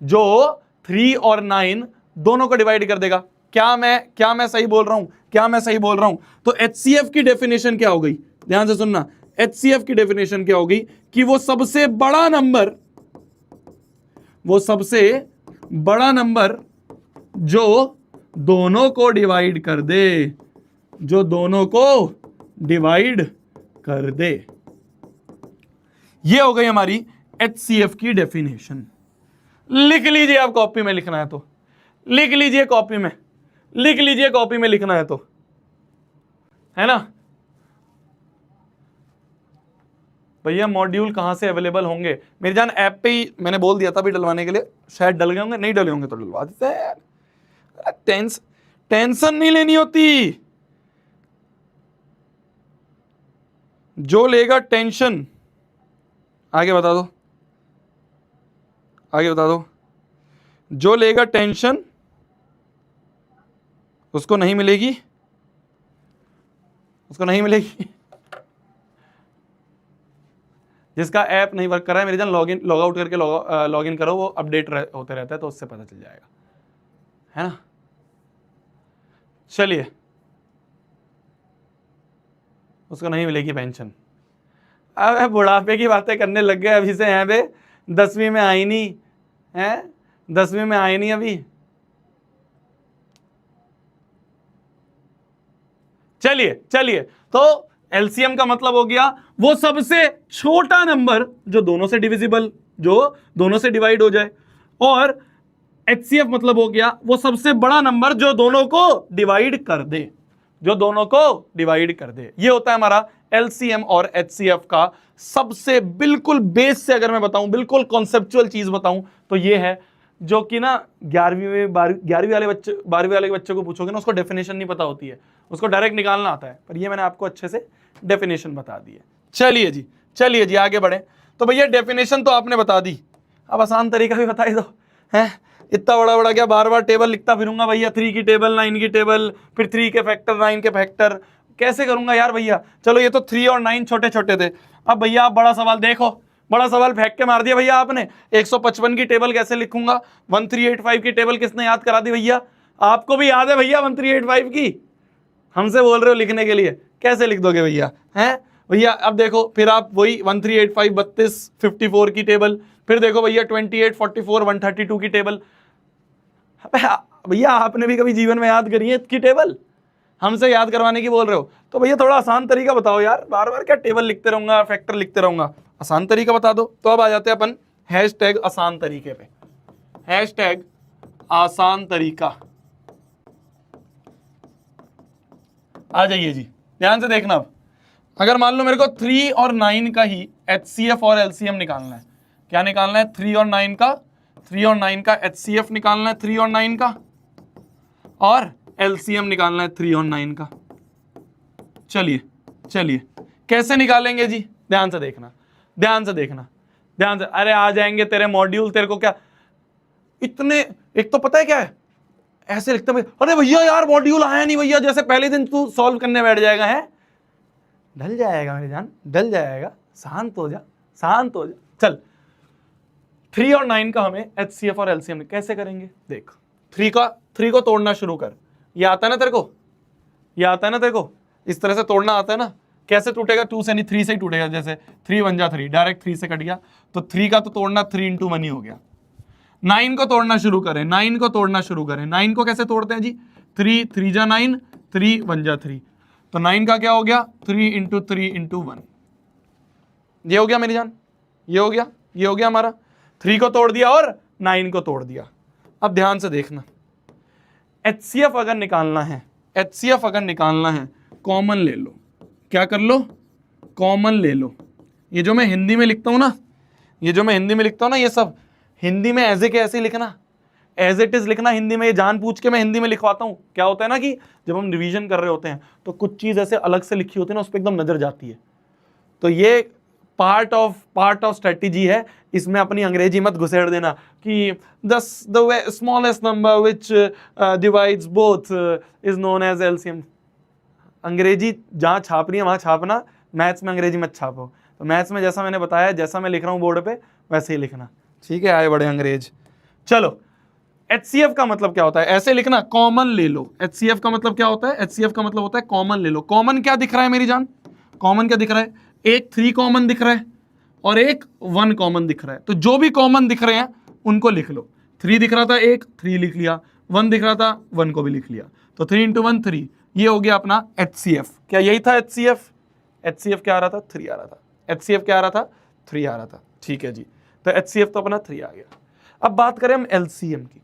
जो 3 और 9 दोनों को डिवाइड कर देगा। क्या मैं सही बोल रहा हूं, क्या मैं सही बोल रहा हूं। तो एचसीएफ की डेफिनेशन क्या हो गई, ध्यान से सुनना। एचसीएफ की डेफिनेशन क्या हो गई कि वो सबसे बड़ा नंबर, वो सबसे बड़ा नंबर जो दोनों को डिवाइड कर दे, जो दोनों को डिवाइड कर दे। ये हो गई हमारी HCF की डेफिनेशन लिख लीजिए, आप कॉपी में लिखना है तो लिख लीजिए, कॉपी में लिख लीजिए, कॉपी में लिखना है तो, है ना भैया। मॉड्यूल कहां से अवेलेबल होंगे मेरी जान? ऐप पे ही मैंने बोल दिया था अभी डलवाने के लिए, शायद डल गए होंगे, नहीं डले होंगे तो डलवा देते हैं यार, टेंशन नहीं लेनी होती, जो लेगा टेंशन। आगे बता दो, आगे बता दो, जो लेगा टेंशन उसको नहीं मिलेगी, उसको नहीं मिलेगी। जिसका ऐप नहीं वर्क कर रहा है मेरे जान, लॉगिन लॉग आउट करके लॉग इन करो, वो अपडेट होते रहता है तो उससे पता चल जाएगा, है ना। चलिए, उसको नहीं मिलेगी पेंशन। अब बुढ़ापे की बातें करने लग गए अभी से, हैं बे 10वीं में आई नहीं है, 10वीं में आई नहीं अभी। चलिए चलिए, तो एलसीएम का मतलब हो गया वो सबसे छोटा नंबर जो दोनों से डिविजिबल, जो दोनों से डिवाइड हो जाए, और एचसीएफ मतलब हो गया वो सबसे बड़ा नंबर जो दोनों को डिवाइड कर दे, जो दोनों को डिवाइड कर दे। ये होता है हमारा एलसीएम और एचसीएफ का सबसे बिल्कुल बेस से अगर मैं बताऊं, बिल्कुल कॉन्सेप्चुअल चीज बताऊं तो ये है, जो कि ना 11वीं वाले बच्चे, 12वीं वाले बच्चे को पूछोगे ना, उसको डेफिनेशन नहीं पता होती है, उसको डायरेक्ट निकालना आता है, पर ये मैंने आपको अच्छे से डेफिनेशन बता दी है। चलिए जी, चलिए जी आगे बढ़े। तो भैया डेफिनेशन तो आपने बता दी, अब आसान तरीका भी बता ही दो, है इतना बड़ा बड़ा क्या बार बार टेबल लिखता फिरूंगा भैया, 3 की टेबल, 9 की टेबल, फिर 3 के फैक्टर, 9 के फैक्टर, कैसे करूंगा यार भैया। चलो ये तो 3 और 9 छोटे छोटे थे, अब भैया आप बड़ा सवाल देखो, बड़ा सवाल फेंक के मार दिया भैया आपने। 155 की टेबल कैसे लिखूंगा, 1385 की टेबल किसने याद करा दी भैया? आपको भी याद है भैया 1385 की, हमसे बोल रहे हो लिखने के लिए, कैसे लिख दोगे भैया, हैं भैया। अब देखो फिर आप वही 1385, 32, 54 की टेबल, फिर देखो भैया 28, 44, 132 की टेबल। भैया आपने भी कभी जीवन में याद करी है इसकी टेबल, हमसे याद करवाने की बोल रहे हो? तो भैया थोड़ा आसान तरीका बताओ यार, बार बार क्या टेबल लिखते रहूंगा, फैक्टर लिखते रहूंगा, आसान तरीका बता दो। तो अब आ जाते हैं अपन हैशटैग आसान तरीके पे, हैशटैग आसान तरीका। आ जाइए जी, ध्यान से देखना। अब अगर मान लो मेरे को 3 और 9 का ही एचसीएफ और एलसीएम निकालना है, क्या निकालना है? 3 और 9 का, 3 और 9 का एचसीएफ निकालना है 3 और 9 का, और एलसीएम निकालना है 3 और 9 का। चलिए चलिए कैसे निकालेंगे जी, ध्यान से देखना, ध्यान से देखना, ध्यान से। अरे आ जाएंगे तेरे मॉड्यूल, तेरे को क्या इतने, एक तो पता है क्या है, ऐसे लिखते हैं अरे भैया यार मॉड्यूल आया नहीं भैया, जैसे पहले दिन तू सॉल्व करने बैठ जाएगा, है ढल जाएगा मेरी जान, ढल जाएगा, शांत हो जा, शांत हो जा। चल 3 और 9 का हमें एचसीएफ और एलसीएम कैसे करेंगे देख। 3 को तोड़ना शुरू कर, ये आता है ना तेरे को, ये आता है ना तेरे को, इस तरह से तोड़ना आता है ना। कैसे टूटेगा? 2 से नहीं 3 से ही टूटेगा, जैसे 3 1 जा 3, डायरेक्ट 3 से कट गया, तो 3 का तो तोड़ना 3 into 1 ही हो गया। 9 को तोड़ना शुरू करें, 9 को तोड़ना शुरू करें। 9 को कैसे तोड़ते हैं जी? 3 3 जा 9, 3 1 जा 3, तो 9 का क्या हो गया? 3 into 3 into 1, ये हो गया मेरी जान, ये हो गया, ये हो गया हमारा। 3 को तोड़ दिया और 9 को तोड़ दिया। अब ध्यान से देखना, एचसीएफ अगर निकालना है, एचसीएफ अगर निकालना है, कॉमन ले लो। क्या कर लो? कॉमन ले लो। ये जो मैं हिंदी में लिखता हूं ना, ये जो मैं हिंदी में लिखता हूं ना, ये सब हिंदी में एज ए के ऐसे लिखना, एज इट इज लिखना हिंदी में। ये जान पूछ के मैं हिंदी में लिखवाता हूं। क्या होता है ना कि जब हम रिवीजन कर रहे होते हैं तो कुछ चीज ऐसे अलग से लिखी होती है ना, उस पर एकदम नजर जाती है। तो ये पार्ट ऑफ स्ट्रेटेजी है, इसमें अपनी अंग्रेजी मत घुसेड़ देना कि the smallest number which divides both is known as LCM. अंग्रेजी जहाँ छाप रही है वहाँ छापना, मैथ्स में अंग्रेजी मत छापो। तो मैथ्स में जैसा मैंने बताया, जैसा मैं लिख रहा हूँ बोर्ड पे वैसे ही लिखना, ठीक है? आए बड़े अंग्रेज। चलो एचसीएफ का मतलब क्या होता है? ऐसे लिखना, कॉमन ले लो। एचसीएफ का मतलब क्या होता है? एचसीएफ का मतलब होता है कॉमन ले लो। कॉमन क्या दिख रहा है मेरी जान? कॉमन क्या दिख रहा है? एक 3 कॉमन दिख रहा है और एक 1 कॉमन दिख रहा है। तो जो भी कॉमन दिख रहे हैं उनको लिख लो। 3 दिख रहा था, एक 3 लिख लिया, 1 दिख रहा था, 1 को भी लिख लिया। तो 3 into 1 3, ये हो गया अपना एचसीएफ। क्या यही था एचसीएफ? एचसीएफ क्या आ रहा था? 3 आ रहा था। एचसीएफ क्या आ रहा था? 3 आ रहा था। ठीक है जी, तो HCF तो अपना 3 आ गया। अब बात करें हम LCM की,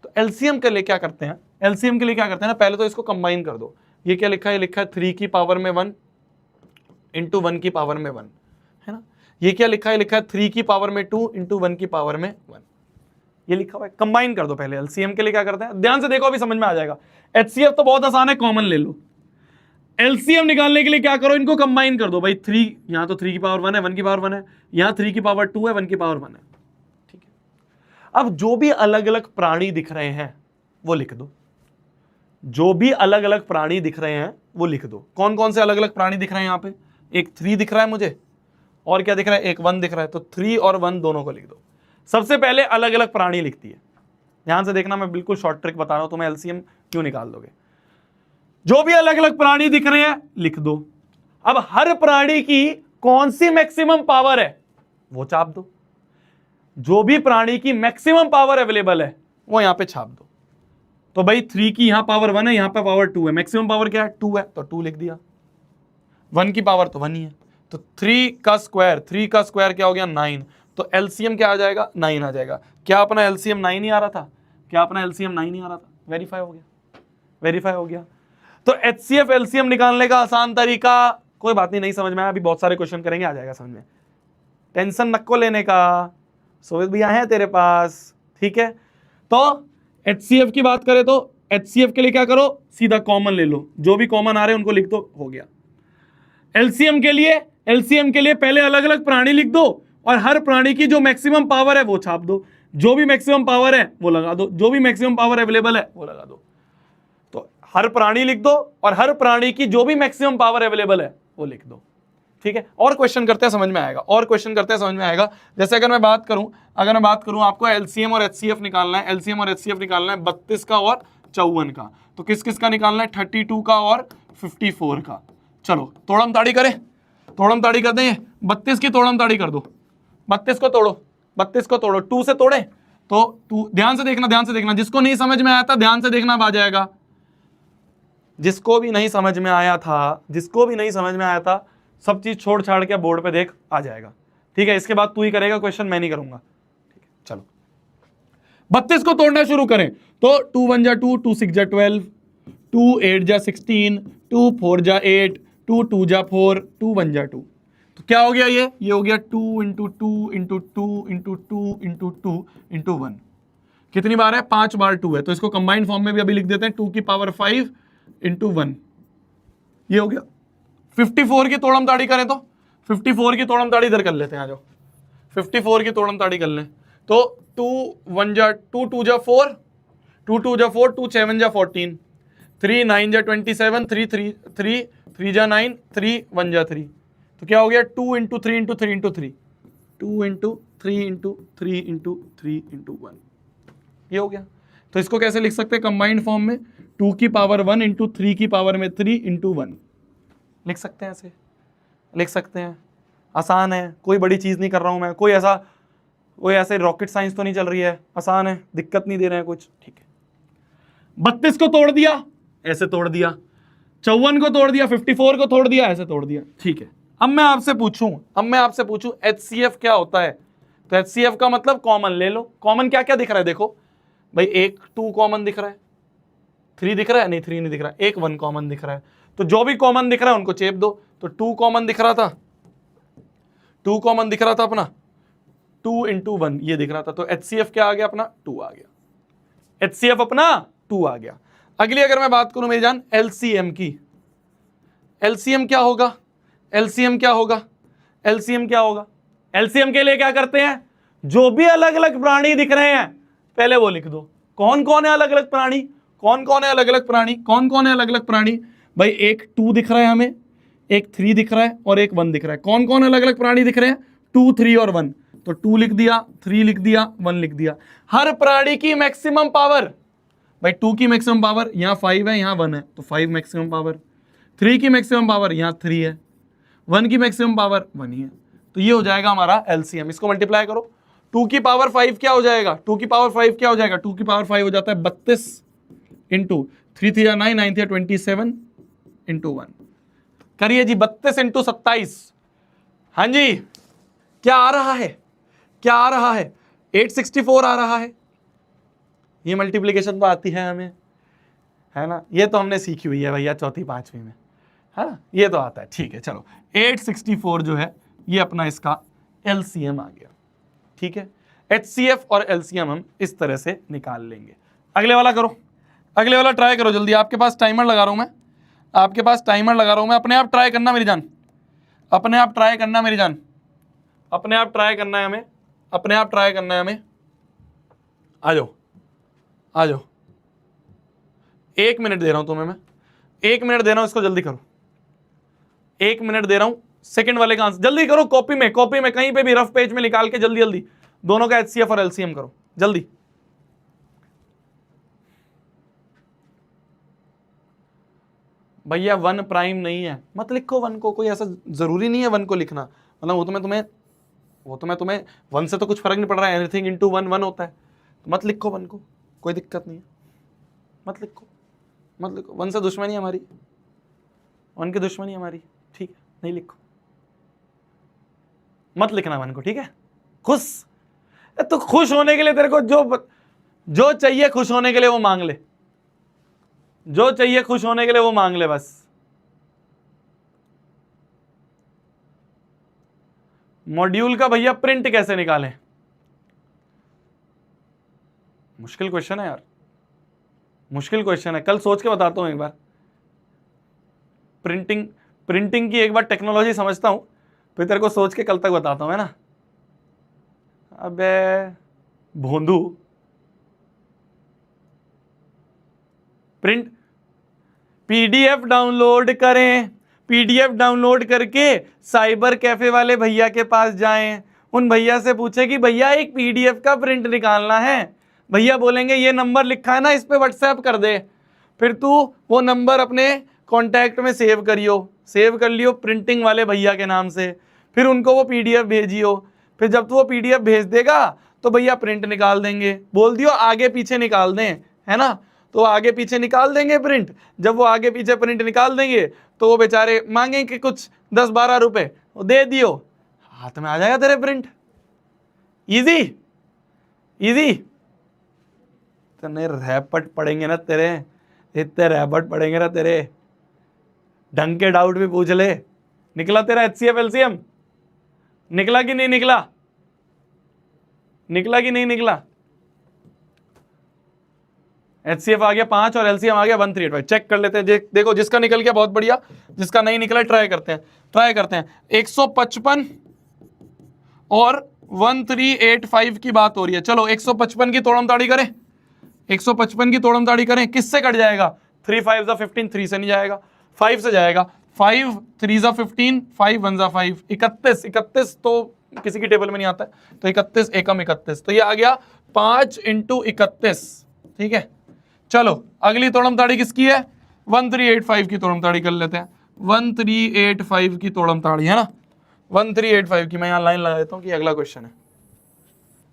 तो LCM के लिए क्या करते हैं, LCM के लिए क्या करते हैं ना, पहले तो इसको कंबाइन कर दो। ये क्या लिखा है, लिखा है 3 की पावर में 1 इंटू 1 की पावर में 1, है ना। ये क्या लिखा है, लिखा है 3 की पावर में 2 इंटू 1 की पावर में 1, ये लिखा हुआ है। कंबाइन कर दो पहले। LCM के लिए क्या करते हैं, ध्यान से देखो, अभी समझ में आ जाएगा। HCF तो बहुत आसान है, कॉमन ले लो। LCM निकालने के लिए क्या करो, इनको कंबाइन कर दो भाई। 3 यहां तो 3 की पावर 1 है, 1 की पावर 1 है, यहां 3 की पावर 2 है, 1 की पावर 1 है, ठीक है। अब जो भी अलग अलग प्राणी दिख रहे हैं वो लिख दो, जो भी अलग अलग प्राणी दिख रहे हैं वो लिख दो। कौन कौन से अलग अलग प्राणी दिख रहे हैं, यहां पे एक 3 दिख रहा है मुझे, और क्या दिख रहा है, एक 1 दिख रहा है, तो 3 और 1 दोनों को लिख दो। सबसे पहले अलग अलग प्राणी लिखती है, ध्यान से देखना, मैं बिल्कुल शॉर्ट ट्रिक बता रहा हूं, तुम्हें LCM क्यों निकाल दोगे। जो भी अलग अलग प्राणी दिख रहे हैं लिख दो। अब हर प्राणी की कौन सी मैक्सिमम पावर है वो छाप दो, जो भी प्राणी की मैक्सिमम पावर अवेलेबल है वो यहां पे छाप दो। तो भाई 3 की यहां पावर 1 है, यहां पे पावर 2 है, मैक्सिमम पावर क्या है, 2 है, तो 2 लिख दिया। 1 की पावर तो 1 ही है, तो 3 का स्क्वायर क्या हो गया, 9, तो LCM क्या आ जाएगा, 9 आ जाएगा। क्या अपना LCM 9 ही आ रहा था, क्या अपना LCM 9 ही आ रहा था, वेरीफाई हो गया, वेरीफाई हो गया। तो HCF LCM निकालने का आसान तरीका, कोई बात नहीं, नहीं समझ में आया, अभी बहुत सारे क्वेश्चन करेंगे, आ जाएगा समझ में, टेंशन नको लेने का, सोवित भैया है तेरे पास, ठीक है। तो HCF की बात करें तो HCF के लिए क्या करो, सीधा कॉमन ले लो, जो भी कॉमन आ रहे हैं उनको लिख दो, हो गया। LCM के लिए पहले अलग अलग प्राणी लिख दो और हर प्राणी की जो मैक्सिमम पावर है वो छाप दो, जो भी मैक्सिमम पावर है वो लगा दो, जो भी मैक्सिमम पावर अवेलेबल है वो लगा दो। तो हर प्राणी लिख दो और हर प्राणी की जो भी मैक्सिमम पावर अवेलेबल है वो लिख दो, ठीक है। और क्वेश्चन करते हैं, समझ में आएगा, और क्वेश्चन करते हैं, समझ में आएगा। जैसे अगर मैं बात करूं आपको LCM और HCF निकालना है, LCM और HCF निकालना है 32 का और 54 का, तो किस किस का निकालना है, 32 का और 54 का। चलो तोड़म ताड़ी करें, तोड़म ताड़ी कर दें, 32 की तोड़म ताड़ी कर दो, 32 को तोड़ो, 32 को तोड़ो, 2 से तोड़े तो 2, ध्यान से देखना, ध्यान से देखना, जिसको नहीं समझ में आया था ध्यान से देखना, आ जाएगा। जिसको भी नहीं समझ में आया था, जिसको भी नहीं समझ में आया था, सब चीज छोड़ छाड़ के बोर्ड पे देख, आ जाएगा, ठीक है। इसके बाद तू ही करेगा क्वेश्चन, मैं नहीं करूंगा, ठीक है। चलो 32 को तोड़ना शुरू करें, तो 2 1 जा 2, 2 6 जा 12, 2 8 जा 16, 2 4 जा 8, 2 2 जा 4, 2 1 जा 2, तो क्या हो गया, ये हो गया 2 into 2 into 2 into 2 into 2 into 1, कितनी बार है, 5 बार 2 है, तो इसको कंबाइंड फॉर्म में भी अभी लिख देते हैं, 2 की पावर 5 इंटू 1, ये हो गया। 54 की तोड़म ताड़ी करें तो 54 की तोड़म ताड़ी इधर कर लेते हैं, आ जाओ 54 की तोड़म ताड़ी कर लें, तो 2 1 जा 2, 2 जा 4, 2 2 जा 4, 2 7 जा 14, 3 9 जा 27, 3 3 3 3 जा 9, 3 1 जा 3, तो क्या हो गया, 2 into 3 into 3 into 3, 2 into 3 into 3 into 3 into 1, ये हो गया। तो इसको कैसे लिख सकते हैं कंबाइंड फॉर्म में, 2 की पावर 1 इंटू 3 की पावर में 3 इंटू 1 लिख सकते हैं, ऐसे लिख सकते हैं, आसान है, कोई बड़ी चीज़ नहीं कर रहा हूं मैं, कोई ऐसे रॉकेट साइंस तो नहीं चल रही है, आसान है, दिक्कत नहीं दे रहे हैं कुछ, ठीक है। 32 को तोड़ दिया, ऐसे तोड़ दिया, 54 को तोड़ दिया, 54 को तोड़ दिया, ऐसे तोड़ दिया, ठीक है। अब मैं आपसे पूछूं HCF क्या होता है, तो HCF का मतलब कॉमन ले लो। कॉमन क्या क्या दिख रहा है, देखो भाई, एक 2 कॉमन दिख रहा है, 3 दिख रहा है, नहीं 3 नहीं दिख रहा है, एक 1 कॉमन दिख रहा है, तो जो भी कॉमन दिख रहा है उनको चेप दो। तो 2 कॉमन दिख रहा था, 2 कॉमन दिख रहा था अपना, 2 इंटू 1 ये दिख रहा था, तो HCF क्या आ गया अपना, 2 आ गया, HCF अपना 2 आ गया। अगली अगर मैं बात करूं मेरी जान LCM की, LCM क्या होगा, LCM क्या होगा, LCM क्या होगा, LCM के लिए क्या करते हैं, जो भी अलग अलग प्राणी दिख रहे हैं पहले वो लिख दो। कौन कौन है अलग अलग प्राणी, कौन कौन है अलग अलग प्राणी, कौन कौन है अलग अलग प्राणी, भाई एक 2 दिख रहा है हमें, एक 3 दिख रहा है और एक 1 दिख रहा है। कौन कौन अलग अलग प्राणी दिख रहे हैं, 2 3 और 1, तो 2 लिख दिया, 3 लिख दिया, 1 लिख दिया। हर प्राणी की मैक्सिमम पावर, भाई 2 की मैक्सिमम पावर यहाँ 5 है, यहाँ 1 है, तो 5 मैक्सिमम पावर, 3 की मैक्सिमम पावर यहाँ 3 है, 1 की मैक्सिमम पावर 1 ही है, तो ये हो जाएगा हमारा LCM। इसको मल्टीप्लाई करो, 2 की पावर 5 क्या हो जाएगा, 2 की पावर 5 क्या हो जाएगा, 2 की पावर 5 हो जाता है 32 इंटू 3 3 9 9 3 27 इंटू 1, करिए जी 32 इंटू 27, हाँ जी क्या आ रहा है, क्या आ रहा है, 864 आ रहा है। ये मल्टीप्लीकेशन तो आती है हमें, है ना, ये तो हमने सीखी हुई है भैया चौथी पांचवी में, है ना, ये तो आता है। ठीक है चलो, 864 जो है ये अपना इसका एलसीएम आ गया। ठीक है, एचसीएफ और एलसीएम हम इस तरह से निकाल लेंगे। अगले वाला करो, अगले वाला ट्राई करो जल्दी। आपके पास टाइमर लगा रहा हूं मैं, आपके पास टाइमर लगा रहा हूं मैं। अपने आप ट्राई करना मेरी जान, अपने आप ट्राई करना मेरी जान, अपने आप ट्राई करना है हमें, अपने आप ट्राई करना है हमें। आ जाओ आ जाओ, 1 मिनट दे रहा हूं तुम्हें मैं, 1 मिनट दे रहा हूं, इसको जल्दी करो। 1 मिनट दे रहा हूं, सेकंड वाले का आंसर जल्दी करो। कॉपी में, कॉपी में कहीं पे भी रफ पेज में निकाल के जल्दी जल्दी दोनों का एचसीएफ और एलसीएम करो जल्दी। भैया 1 प्राइम नहीं है, मत लिखो 1 को, कोई ऐसा जरूरी नहीं है 1 को लिखना, मतलब वो तो मैं तुम्हें 1 से तो कुछ फर्क नहीं पड़ रहा है, एनीथिंग इनटू 1 1 होता है, तो मत लिखो 1 को, कोई दिक्कत नहीं है, मत लिखो, मत लिखो। 1 से दुश्मनी हमारी, 1 की दुश्मनी हमारी, ठीक है, नहीं लिखो, मत लिखना 1 को, ठीक है। खुश, तो खुश होने के लिए तेरे को जो चाहिए खुश होने के लिए वो मांग ले, जो चाहिए खुश होने के लिए वो मांग ले बस। मॉड्यूल का भैया प्रिंट कैसे निकालें, मुश्किल क्वेश्चन है यार, मुश्किल क्वेश्चन है, कल सोच के बताता हूं एक बार। प्रिंटिंग की एक बार टेक्नोलॉजी समझता हूं, फिर तेरे को सोच के कल तक बताता हूं, है ना। अबे भोंदू, प्रिंट पीडीएफ डाउनलोड करें, पीडीएफ डाउनलोड करके साइबर कैफे वाले भैया के पास जाएं, उन भैया से पूछे कि भैया एक पीडीएफ का प्रिंट निकालना है, भैया बोलेंगे ये नंबर लिखा है ना इस पे व्हाट्सएप कर दे, फिर तू वो नंबर अपने कॉन्टैक्ट में सेव करियो, सेव कर लियो प्रिंटिंग वाले भैया के नाम से, फिर उनको वो पीडीएफ भेजियो, फिर जब तू वो पीडीएफ भेज देगा तो भैया प्रिंट निकाल देंगे, बोल दियो आगे पीछे निकाल दें, है ना, तो आगे पीछे निकाल देंगे प्रिंट। जब वो आगे पीछे प्रिंट निकाल देंगे तो वो बेचारे मांगेंगे कुछ 10-12 रुपए, वो दे दियो, हाथ में आ जाएगा तेरे प्रिंट। इजी इजी, इतने रैपट पड़ेंगे ना तेरे, इतने रैपट पड़ेंगे ना तेरे, ढंग के डाउट भी पूछ ले। निकला तेरा एचसीएफ एलसीएम, निकला कि नहीं निकला, निकला कि नहीं निकला। एचसीएफ आ गया 5 और एलसीएम आ गया 1385। चेक कर लेते हैं, देखो जिसका निकल गया बहुत बढ़िया, जिसका नहीं निकला ट्राई करते हैं, 155 और 1385 की बात हो रही है। चलो 155 की तोड़म ताड़ी करें, 155 की तोड़म ताड़ी करें, किससे कट जाएगा, 3 5 15, 3 से नहीं जाएगा, 5 से जाएगा, 5 3 15, 5 1 5, 31 तो किसी की टेबल में नहीं आता है, तो 31 एकम 31, तो ये आ गया 5 × 31, ठीक है। चलो अगली तोड़म ताड़ी किसकी है, 1385 की तोड़म ताड़ी कर लेते हैं, 1385 की तोड़म ताड़ी, है ना, 1385 की मैं यहाँ लाइन लगा देता हूँ कि अगला क्वेश्चन है।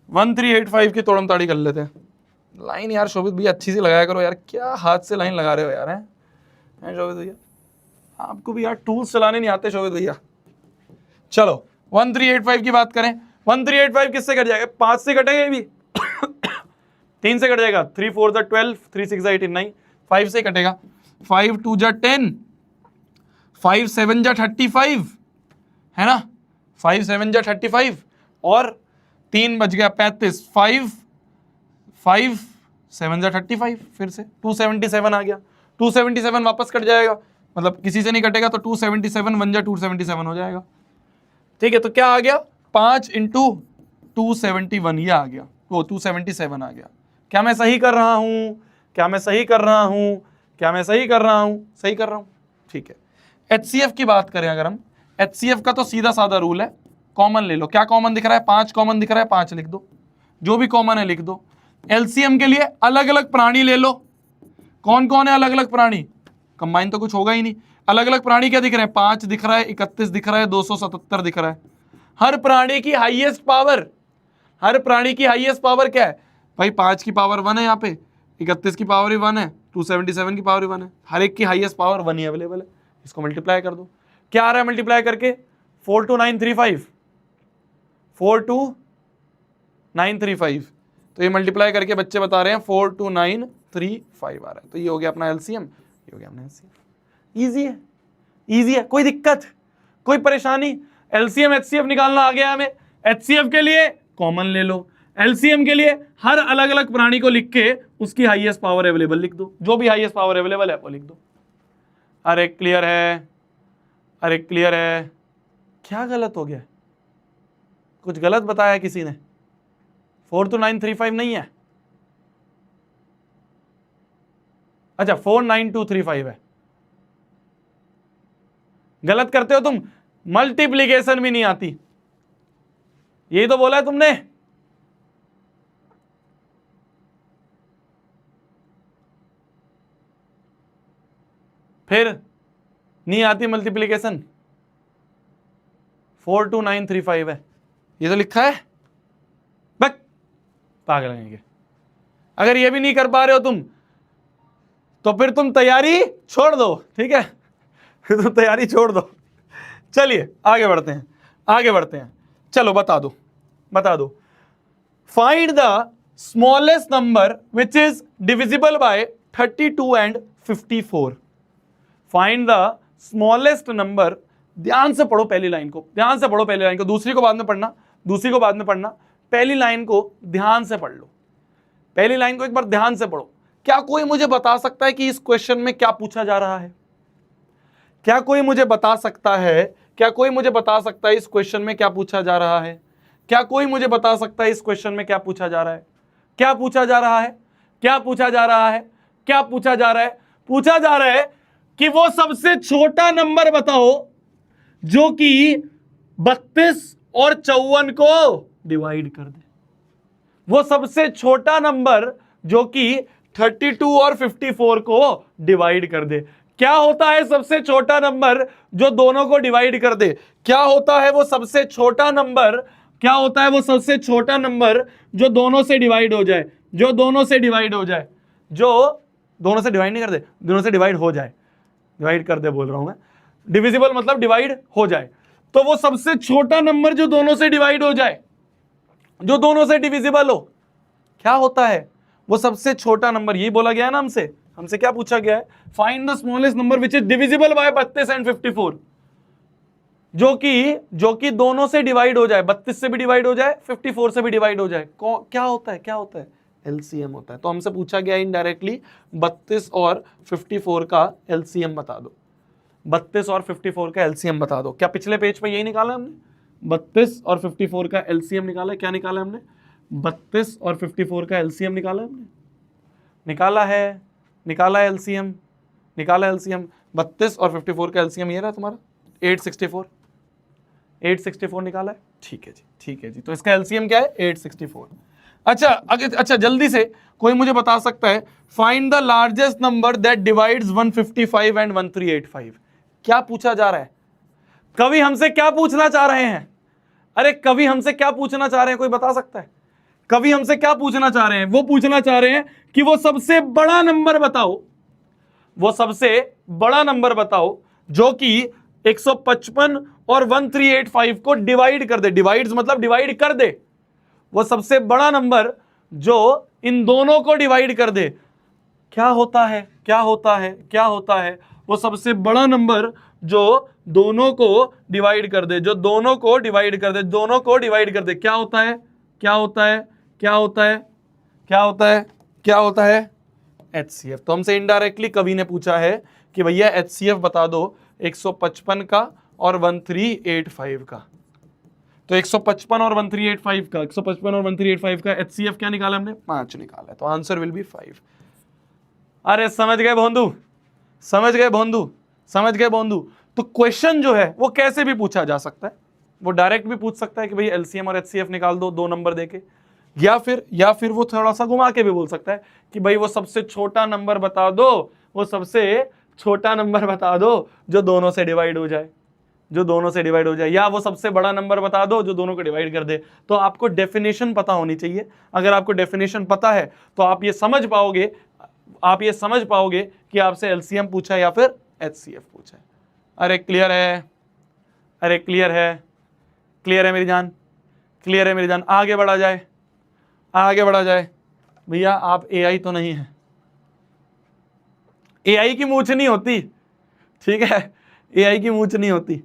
1385 की तोड़म ताड़ी कर लेते हैं। लाइन यार शोभित भैया अच्छी सी लगाया करो यार, क्या हाथ से लाइन लगा रहे हो यार, हैं शोभित भैया, आपको भी यार टूल्स चलाने नहीं आते शोभित भैया। चलो 1385 की बात करें, 1385 किससे कट जाएगा, 5 से कटेगा ये भी 3 से कट जाएगा, 3 4 12, 3 6 18 9, 5 से कटेगा, 5 2 10, 5 7 35, है ना, 5 7 35 और 3 बच गया 35, 5 7 35, फिर से 277 आ गया, 277 वापस कट जाएगा, मतलब किसी से नहीं कटेगा तो 277 1 277 हो जाएगा, ठीक है। तो क्या आ गया, 5 × 271, ये आ गया, वो 277 आ गया। क्या मैं सही कर रहा हूं, क्या मैं सही कर रहा हूं, क्या मैं सही कर रहा हूं, सही कर रहा हूं, ठीक है। एचसीएफ की बात करें अगर हम, एचसीएफ का तो सीधा साधा रूल है, कॉमन ले लो, क्या कॉमन दिख रहा है, 5 कॉमन दिख रहा है, 5 लिख दो, जो भी कॉमन है लिख दो। एलसीएम के लिए अलग अलग प्राणी ले लो, कौन कौन है अलग अलग प्राणी, कंबाइन तो कुछ होगा ही नहीं, अलग अलग प्राणी क्या दिख रहे हैं, 5 दिख रहा है, 31 दिख रहा है, 277 दिख रहा है। हर प्राणी की हाईएस्ट पावर, हर प्राणी की हाईएस्ट पावर क्या है भाई, 5 की पावर 1 है यहाँ पे, 31 की पावर ही 1 है, 277 की पावर ही 1 है, हर एक की हाईएस्ट पावर 1 ही अवेलेबल है। इसको मल्टीप्लाई कर दो, क्या आ रहा है मल्टीप्लाई करके, 42935, 42935, 935, तो ये मल्टीप्लाई करके बच्चे बता रहे हैं 42935 आ रहा है। तो ये हो गया अपना एलसीएम, ये हो गया अपना एलसीएम। इजी है, इजी है, कोई दिक्कत, कोई परेशानी। एलसीएम एचसीएफ निकालना आ गया हमें। एचसीएफ के लिए कॉमन ले लो, एलसीएम के लिए हर अलग अलग प्राणी को लिख के उसकी हाईएस्ट पावर अवेलेबल लिख दो, जो भी हाईएस्ट पावर अवेलेबल है वो लिख दो। अरे क्लियर है, अरे क्लियर है। क्या गलत हो गया? कुछ गलत बताया किसी ने? 42935 नहीं है, अच्छा 49235 है। गलत करते हो तुम, मल्टीप्लीकेशन भी नहीं आती, यही तो बोला है तुमने। फिर नहीं आती मल्टीप्लीकेशन, 42935 है, ये तो लिखा है। बक पागल रहेंगे। अगर ये भी नहीं कर पा रहे हो तुम तो फिर तुम तैयारी छोड़ दो, ठीक है? फिर तुम तैयारी छोड़ दो। चलिए आगे बढ़ते हैं, आगे बढ़ते हैं। चलो बता दो, बता दो। Find the smallest number which is divisible by 32 and 54। Find the smallest number, ध्यान से पढ़ो पहली लाइन को, ध्यान से पढ़ो पहली लाइन को, दूसरी को बाद में पढ़ना, दूसरी को बाद में पढ़ना, पहली लाइन को ध्यान से पढ़ लो, पहली लाइन को एक बार ध्यान से पढ़ो। क्या कोई मुझे बता सकता है कि इस क्वेश्चन में क्या पूछा जा रहा है? क्या कोई मुझे बता सकता है, क्या कोई मुझे बता सकता है इस क्वेश्चन में क्या पूछा जा रहा है? क्या कोई मुझे बता सकता है इस क्वेश्चन में क्या पूछा जा रहा है? क्या पूछा जा रहा है? क्या पूछा जा रहा है? क्या पूछा जा रहा है? पूछा जा रहा है कि वो सबसे छोटा नंबर बताओ जो कि 32 और 54 को डिवाइड कर दे। वो सबसे छोटा नंबर जो कि 32 और 54 को डिवाइड कर दे। क्या होता है सबसे छोटा नंबर जो दोनों को डिवाइड कर दे? क्या होता है वो सबसे छोटा नंबर? क्या होता है वो सबसे छोटा नंबर जो दोनों से डिवाइड हो जाए, जो दोनों से डिवाइड हो जाए, जो दोनों से डिवाइड नहीं कर दे, दोनों से डिवाइड हो जाए, डिवाइड कर दे बोल रहा हूं मैं, डिविजिबल मतलब डिवाइड हो जाए। तो वो सबसे छोटा नंबर जो दोनों से डिवाइड हो जाए, जो दोनों से डिविजिबल हो, क्या होता है वो सबसे छोटा नंबर? यही बोला गया है ना हमसे, हमसे क्या पूछा गया है? Find the smallest number which is divisible by 32 and 54, जो कि दोनों से डिवाइड हो जाए, 32 से भी डिवाइड हो जाए, 54 से भी डिवाइड हो जाए। क्या होता है? क्या होता है? एलसीएम होता है। तो हमसे पूछा गया इनडायरेक्टली 32 और 54 का एलसीएम बता दो, 32 और 54 का एलसीएम बता दो। क्या पिछले पेज पे यही निकाला हमने? 32 और 54 का एलसीएम निकाला। क्या निकाला हमने? 32 और 54 का एलसीएम निकाला हमने, निकाला है, निकाला है एलसीएम, निकाला एलसीएम। 32 और 54 का एलसीएम ये रहा तुम्हारा 864, 864 निकाला है। ठीक है जी, ठीक है जी। तो इसका एलसीएम क्या है? 864। अच्छा अच्छा जल्दी से कोई मुझे बता सकता है, find the largest number that divides 155 and 1385। क्या पूछा जा रहा है? कवि हमसे क्या पूछना चाह रहे हैं? अरे कवि हमसे क्या पूछना चाह रहे हैं? कोई बता सकता है? कवि हमसे क्या पूछना चाह रहे हैं? वो पूछना चाह रहे हैं कि वो सबसे बड़ा नंबर बताओ, वो सबसे बड़ा नंबर बताओ जो कि 155 और 1385 को डिवाइड कर दे। डिवाइड्स मतलब डिवाइड कर दे। वो सबसे बड़ा नंबर जो इन दोनों को डिवाइड कर दे। क्या होता है? क्या होता है? क्या होता है? वो सबसे बड़ा नंबर जो दोनों को डिवाइड कर दे, जो दोनों को डिवाइड कर दे, दोनों को डिवाइड कर दे। क्या होता है? क्या होता है? क्या होता है? क्या होता है? क्या होता है? एचसीएफ। तो हमसे इनडायरेक्टली कवि ने पूछा है कि भैया एचसीएफ बता दो 155 का और 1385 का। तो 155 और 1385 का, 155 और 1385 का एचसीएफ क्या निकाला हमने? 5 निकाला है। तो आंसर विल बी 5। अरे समझ गए भोंदू, समझ गए भोंदू, समझ गए भोंदू। तो क्वेश्चन जो है वो कैसे भी पूछा जा सकता है। वो डायरेक्ट भी पूछ सकता है कि भाई एलसीएम और एचसीएफ निकाल दो, दो नंबर देके, या फिर वो थोड़ा सा घुमा के भी बोल सकता है कि भाई वो सबसे छोटा नंबर बता दो, वो सबसे छोटा नंबर बता दो जो दोनों से डिवाइड हो जाए, जो दोनों से डिवाइड हो जाए, या वो सबसे बड़ा नंबर बता दो जो दोनों को डिवाइड कर दे। तो आपको डेफिनेशन पता होनी चाहिए। अगर आपको डेफिनेशन पता है तो आप ये समझ पाओगे, आप ये समझ पाओगे कि आपसे एलसीएम पूछा है या फिर एचसीएफ पूछा है। अरे क्लियर है? अरे क्लियर है? क्लियर है मेरी जान? क्लियर है मेरी जान? आगे बढ़ा जाए, आगे बढ़ा जाए। भैया आप एआई तो नहीं है, एआई की मूंछ नहीं होती, ठीक है, एआई की मूंछ नहीं होती।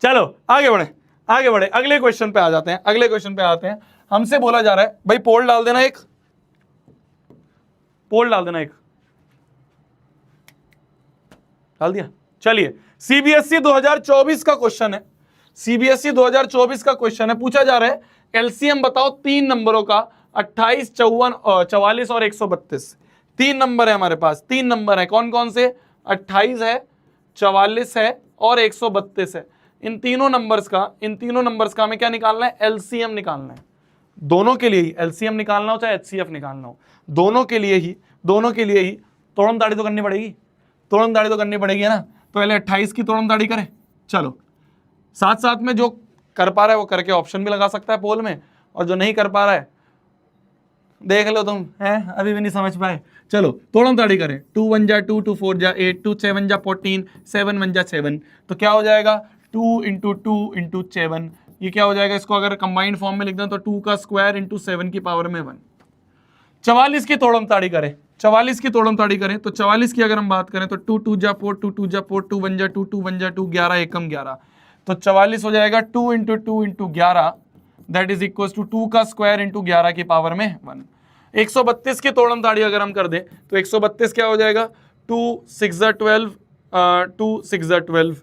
चलो आगे बढ़े, आगे बढ़े, अगले क्वेश्चन पे आ जाते हैं, अगले क्वेश्चन पे आते हैं। हमसे बोला जा रहा है भाई पोल डाल देना, एक पोल डाल देना, एक डाल दिया। चलिए सीबीएसई 2024 का क्वेश्चन है, सीबीएसई 2024 का क्वेश्चन है, पूछा जा रहा है एलसीएम बताओ तीन नंबरों का, 28, 54, 44 और 132। तीन नंबर है हमारे पास, तीन नंबर है, कौन कौन से? 28 है, 44 है और 132 है। इन तीनों नंबर्स का हमें क्या निकालना है? एलसीएम निकालना है। दोनों के लिए ही एलसीएम निकालना हो चाहे एचसीएफ निकालना हो, दोनों के लिए ही तोड़म दाढ़ी तो करनी पड़ेगी, तोड़म दाढ़ी तो करनी पड़ेगी, है ना। तो पहले 28 की तोड़म दाढ़ी करें। चलो साथ साथ में जो कर पा रहा है वो करके ऑप्शन भी लगा सकता है पोल में, और जो नहीं कर पा रहा है देख लो तुम, हैं अभी भी नहीं समझ पाए। चलो तोड़म दाढ़ी करें। 2 1 जा 2, 2 4 जा 8, 2 7 जा 14, 7 1 जा 7। तो क्या हो जाएगा? 2 × 2 × 7। ये क्या हो जाएगा? इसको अगर कंबाइंड फॉर्म में लिख दें तो 2 का स्क्वायर × 7 की पावर में 1। 44 की तोड़म ताड़ी करें, 44 की तोड़म ताड़ी करें तो 44 की अगर हम बात करें तो 2 2 जा 4, 2 2 जा 4, 2 1 जा 2, 2 1 जा 2, 11 एकम 11। तो 44 हो जाएगा 2 × 2 × 11, दैट इज इक्वल टू 2 का स्क्वायर × 11 की पावर में 1। 132 की तोड़म ताड़ी अगर हम कर दें तो 132 क्या हो जाएगा? 2 6 जा 12, 2 6 जा 12,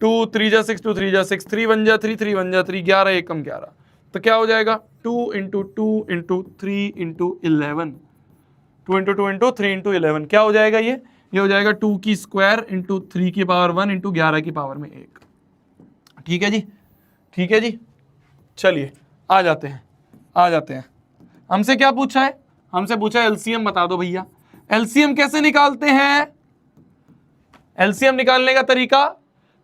2 3 जा 6, 2 3 जा 6, 3 1 जा 3, 3 1 जा 3, 11 एकम 11। तो क्या हो जाएगा? 2 × 2 × 3 × 11, 2 × 2 × 3 × 11 क्या हो जाएगा? ये हो जाएगा 2 की स्क्वायर × 3 की पावर 1 × 11 की पावर में 1। ठीक है जी, ठीक है जी। चलिए आ जाते हैं, हमसे क्या पूछा है? हमसे पूछा है एलसीएम बता दो भैया। एलसीएम कैसे निकालते हैं? एलसीएम निकालने का तरीका,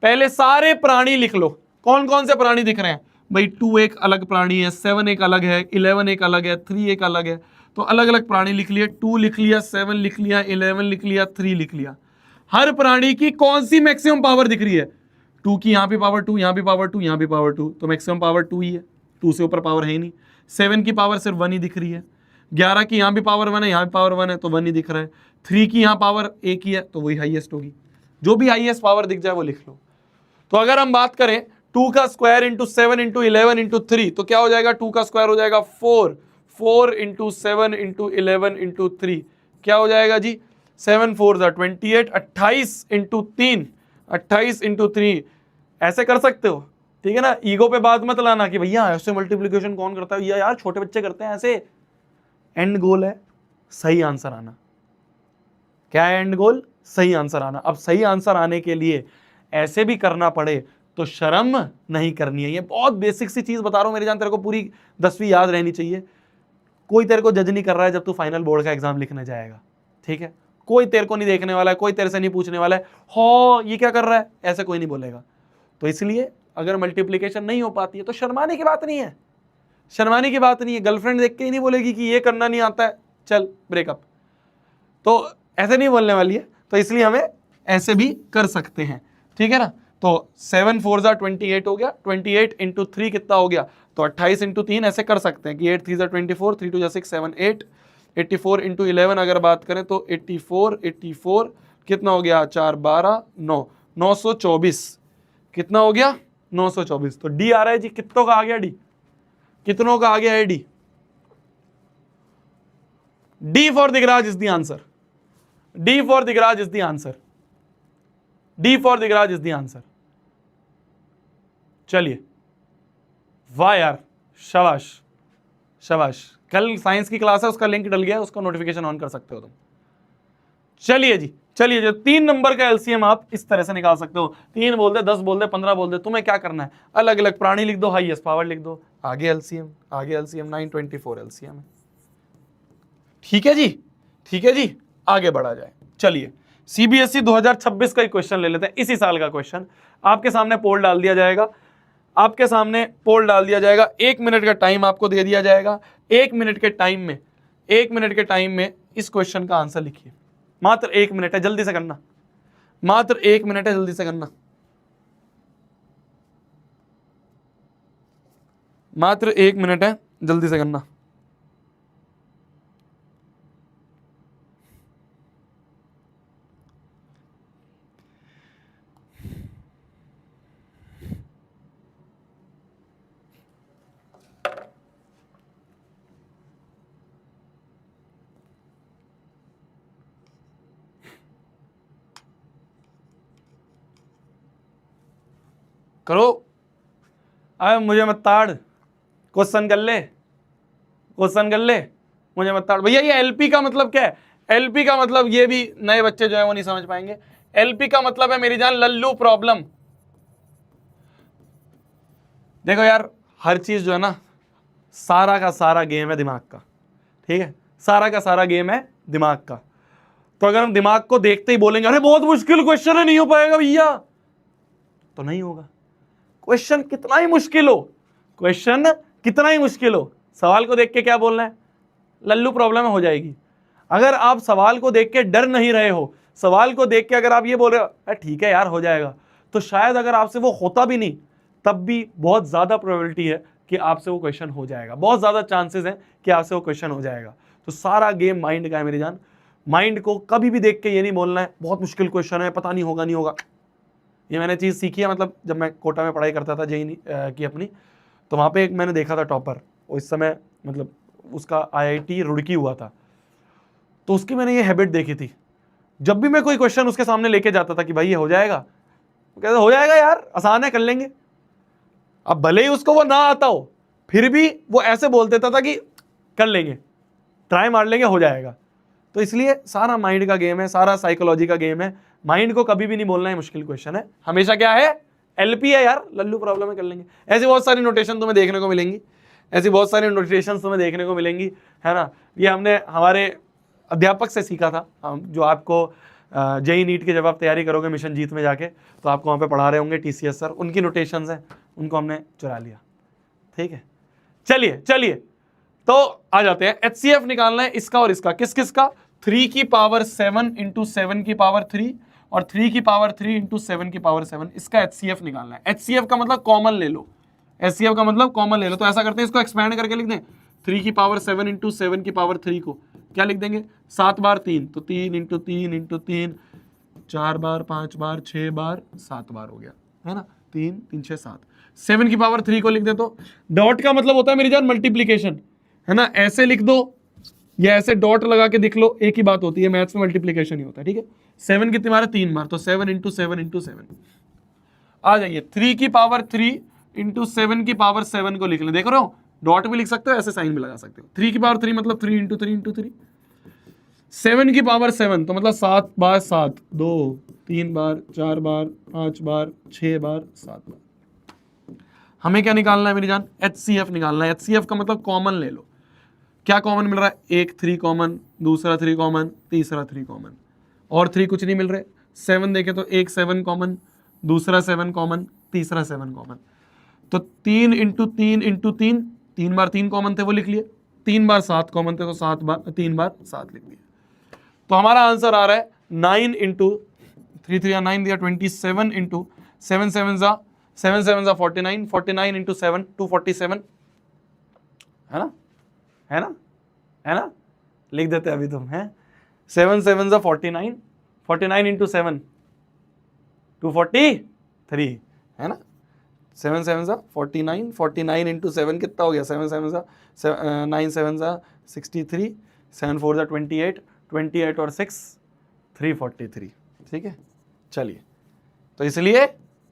पहले सारे प्राणी लिख लो, कौन कौन से प्राणी दिख रहे हैं भाई। 2 एक अलग प्राणी है, 7 एक अलग है, 11 एक अलग है, 3 एक अलग है। तो अलग अलग प्राणी लिख लिए, 2 लिख लिया, 7 लिख लिया, 11 लिख लिया, 3 लिख लिया। हर प्राणी की कौन सी मैक्सिमम पावर दिख रही है? 2 की यहाँ पे पावर 2, यहाँ पे पावर 2, यहाँ पे पावर 2, तो मैक्सिमम पावर 2 ही है, 2 से ऊपर पावर है ही नहीं। 7 की पावर सिर्फ 1 ही दिख रही है। 11 की यहाँ भी पावर 1 है, यहाँ भी पावर 1 है, तो 1 ही दिख रहा है। 3 की यहाँ पावर 1 ही है, तो वही हाईएस्ट होगी। जो भी हाईएस्ट पावर दिख जाए वो लिख लो। तो अगर हम बात करें 2 का स्क्वायर × 7 × 11 × 3, तो क्या हो जाएगा? 2 का स्क्वायर हो जाएगा 4, 4 × 7 × 11 × 3 क्या हो जाएगा जी? 7 4 जा 28, 28 × 3, 28 × 3 ऐसे कर सकते हो, ठीक है ना। ईगो पे बात मत लाना कि भैया ऐसे मल्टीप्लिकेशन कौन करता है, यार छोटे बच्चे करते हैं ऐसे। एंड गोल है सही आंसर आना। क्या है एंड गोल? सही आंसर आना। अब सही आंसर आने के लिए ऐसे भी करना पड़े तो शर्म नहीं करनी है। ये बहुत बेसिक सी चीज बता रहा हूं मेरी जान, तेरे को पूरी 10वीं याद रहनी चाहिए। कोई तेरे को जज नहीं कर रहा है जब तू फाइनल बोर्ड का एग्जाम लिखने जाएगा, ठीक है। कोई तेरे को नहीं देखने वाला है, कोई तेरे से नहीं पूछने वाला है हो ये क्या कर रहा है, ऐसे कोई नहीं बोलेगा। तो इसलिए अगर मल्टीप्लीकेशन नहीं हो पाती है तो शर्माने की बात नहीं है, शर्माने की बात नहीं है। गर्लफ्रेंड देख के ही नहीं बोलेगी कि ये करना नहीं आता है चल ब्रेकअप, तो ऐसे नहीं बोलने वाली है। तो इसलिए हमें ऐसे भी कर सकते हैं, ठीक है ना। तो 7 4 जा 28 हो गया, 28 × 3 कितना हो गया? तो 28 × 3 ऐसे कर सकते हैं कि 8 3 जा 24, 3 2 जा 6 7 8, 84 × 11 अगर बात करें तो 84 कितना हो गया? 4 12 9, 924 कितना हो गया? 924। तो डी आ रहा है जी। कितनों का आ गया डी? कितनों का आ गया है D? D for Digraj is the answer. D for Digraj is the answer. D for Digraj is the answer. चलिए, वाह यार, शाबाश शाबाश। कल साइंस की क्लास है, उसका लिंक डल गया है, उसका नोटिफिकेशन ऑन कर सकते हो तुम। चलिए जी, चलिए जो 3 नंबर का एलसीएम आप इस तरह से निकाल सकते हो। 3 बोल दे, 10 बोल दे, 15 बोल दे, तुम्हें क्या करना है? अलग अलग प्राणी लिख दो, हाईएस्ट पावर लिख दो, आगे एलसीएम 924 एलसीएम है। ठीक है जी, ठीक है जी, आगे बढ़ा जाए। चलिए सीबीएसई 2026 का एक क्वेश्चन ले लेते हैं, इसी साल का क्वेश्चन। आपके सामने पोल डाल दिया जाएगा, आपके सामने पोल डाल दिया जाएगा। 1 मिनट का टाइम आपको दे दिया जाएगा। 1 मिनट के टाइम में, 1 मिनट के टाइम में इस क्वेश्चन का आंसर लिखिए। मात्र 1 मिनट है, जल्दी से करना। मात्र 1 मिनट है, जल्दी से करना। मात्र 1 मिनट है, जल्दी से करना। करो। अरे मुझे मत ताड़, क्वेश्चन कर ले, क्वेश्चन कर ले, मुझे मत ताड़। भैया ये एलपी का मतलब क्या है? एलपी का मतलब, ये भी नए बच्चे जो है वो नहीं समझ पाएंगे। एलपी का मतलब है मेरी जान लल्लू प्रॉब्लम। देखो यार, हर चीज जो है ना, सारा का सारा गेम है दिमाग का, ठीक है, सारा का सारा गेम है दिमाग का। तो अगर हम दिमाग को देखते ही बोलेंगे अरे बहुत मुश्किल क्वेश्चन है, नहीं हो पाएगा भैया, तो नहीं होगा। क्वेश्चन कितना ही मुश्किल हो, क्वेश्चन कितना ही मुश्किल हो, सवाल को देख के क्या बोलना है, लल्लू प्रॉब्लम हो जाएगी। अगर आप सवाल को देख के डर नहीं रहे हो, सवाल को देख के अगर आप ये बोल रहे हो ठीक है यार हो जाएगा, तो शायद अगर आपसे वो होता भी नहीं तब भी बहुत ज्यादा प्रोबेबिलिटी है कि आपसे वो क्वेश्चन हो जाएगा, बहुत ज्यादा चांसेस हैं कि आपसे वो क्वेश्चन हो जाएगा। तो सारा गेम माइंड का है मेरी जान। माइंड को कभी भी देख के ये नहीं बोलना है बहुत मुश्किल क्वेश्चन है, पता नहीं होगा नहीं होगा। ये मैंने चीज़ सीखी है, मतलब जब मैं कोटा में पढ़ाई करता था जेईई की अपनी, तो वहाँ पे एक मैंने देखा था टॉपर, वो इस समय मतलब उसका IIT रुड़की हुआ था, तो उसकी मैंने ये हैबिट देखी थी, जब भी मैं कोई क्वेश्चन उसके सामने लेके जाता था कि भाई ये हो जाएगा, वो कहता हो जाएगा यार, आसान है, कर लेंगे। अब भले ही उसको वो ना आता हो, फिर भी वो ऐसे बोल देता था कि कर लेंगे, ट्राई मार लेंगे, हो जाएगा। तो इसलिए सारा माइंड का गेम है, सारा साइकोलॉजी का गेम है। माइंड को कभी भी नहीं बोलना है मुश्किल क्वेश्चन है, हमेशा क्या है, एलपी है यार, लल्लू प्रॉब्लम है, कर लेंगे। ऐसी बहुत सारी नोटेशन तुम्हें देखने को मिलेंगी, ऐसी बहुत सारी नोटेशन तुम्हें देखने को मिलेंगी, है ना। ये हमने हमारे अध्यापक से सीखा था, हम जो आपको जेईई नीट की जब आप तैयारी करोगे मिशन जीत में जाके, तो आपको वहाँ पे पढ़ा रहे होंगे TCS सर, उनकी नोटेशंस हैं, उनको हमने चुरा लिया, ठीक है। चलिए चलिए, तो आ जाते हैं, HCF निकालना है इसका और इसका, किस किस का, 3 की पावर 7 इंटू 7 की पावर 3 और 3 की पावर 3 इंटू 7 की पावर 7, इसका HCF निकालना है। HCF का मतलब कॉमन ले लो, HCF का मतलब कॉमन ले लो। तो ऐसा करते हैं, इसको एक्सपैंड करके लिख दें, 3 की पावर 7 इंटू 7 की पावर 3 को क्या लिख देंगे, 7 बार 3, तो 3 इंटू 3 इंटू 3, 4 बार, 5 बार, 6 बार, 7 बार हो गया, है ना, 3 3 6 7। 7 की पावर 3 को लिख दे, तो डॉट का मतलब होता है मेरी जान मल्टीप्लीकेशन, है ना, ऐसे लिख दो या ऐसे डॉट लगा के दिख लो, एक ही बात होती है, मैथ्स में मल्टीप्लीकेशन ही होता है, ठीक है। 7 कितनी बार है, 3 बार, तो 7 इंटू 7 इंटू 7 आ जाइए। 3 की पावर 3 इंटू 7 की पावर 7 को लिख लें, देख रहे हो, डॉट भी लिख सकते हो, ऐसे साइन भी लगा सकते हो। 3 की पावर 3 मतलब 3 इंटू 3 इंटू 3, 7 की पावर 7 तो मतलब 7 बार 7, 2 3 बार, 4 बार, 5 बार, 6 बार, 7 बार। हमें क्या निकालना है मेरी जान, HCF निकालना है। HCF का मतलब कॉमन ले लो, क्या कॉमन मिल रहा है, एक 3 कॉमन, दूसरा 3 कॉमन, तीसरा 3 कॉमन, और 3 कुछ नहीं मिल रहे। 7 देखे तो एक 7 कॉमन, दूसरा 7 कॉमन, तीसरा 7 कॉमन, तो 3 इंटू 3 इंटू 3, 3 बार 3 कॉमन थे वो लिख लिए, 3 बार 7 कॉमन थे तो 7 बार 3 बार 7 लिख दिए। तो हमारा आंसर आ रहा है 9 इंटू 3 3 9 दिया, 27 इंटू 7 7 जा 49, 49 इंटू 7 247, है ना, है ना, है ना, लिख देते अभी तुम, है 7 7 जा 49, 49 इंटू 7 243, है ना, 7 7 जा 49, 49 इंटू 7 कितना हो गया, 7 7 जा 9 7 जा 63, 7 4 जा 28, 28 और 6 343, ठीक है। चलिए, तो इसलिए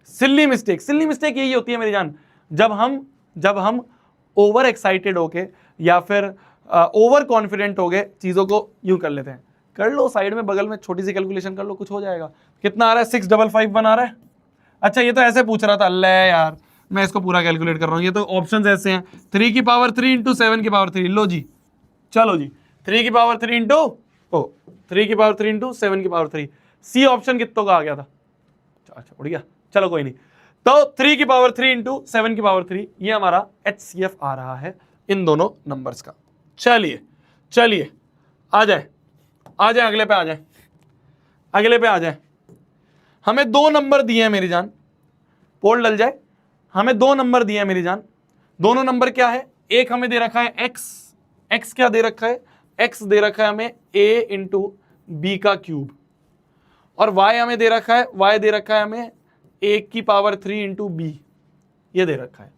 सिल्ली मिस्टेक यही होती है मेरी जान, जब हम ओवर एक्साइटेड होके या फिर ओवर कॉन्फिडेंट हो गए चीज़ों को यूं कर लेते हैं। कर लो साइड में बगल में छोटी सी कैलकुलेशन कर लो, कुछ हो जाएगा। कितना आ रहा है, 6551 आ रहा है। अच्छा ये तो ऐसे पूछ रहा था, अल्लाह यार मैं इसको पूरा कैलकुलेट कर रहा हूँ, ये तो ऑप्शंस ऐसे हैं, 3 की पावर 3 इंटू 7 की पावर 3, लो जी, चलो जी, 3 की पावर 3 इंटू 3 की पावर 3 इंटू 7 की पावर 3, सी ऑप्शन कितनों का आ गया था, अच्छा उड़ गया, चलो कोई नहीं। तो 3 की पावर 3 इंटू 7 की पावर 3, ये हमारा HCF आ रहा है इन दोनों नंबर्स का। चलिए चलिए, आ जाए अगले पे, अगले पे आ जाए। हमें 2 नंबर दिए हैं मेरी जान, पोल डल जाए, हमें 2 नंबर दिए हैं मेरी जान। दोनों नंबर क्या है, एक हमें दे रखा है x क्या दे रखा है, x दे रखा है हमें a इंटू बी का क्यूब, और y हमें दे रखा है, y दे रखा है हमें 1 की पावर 3 इंटू बी, ये दे रखा है,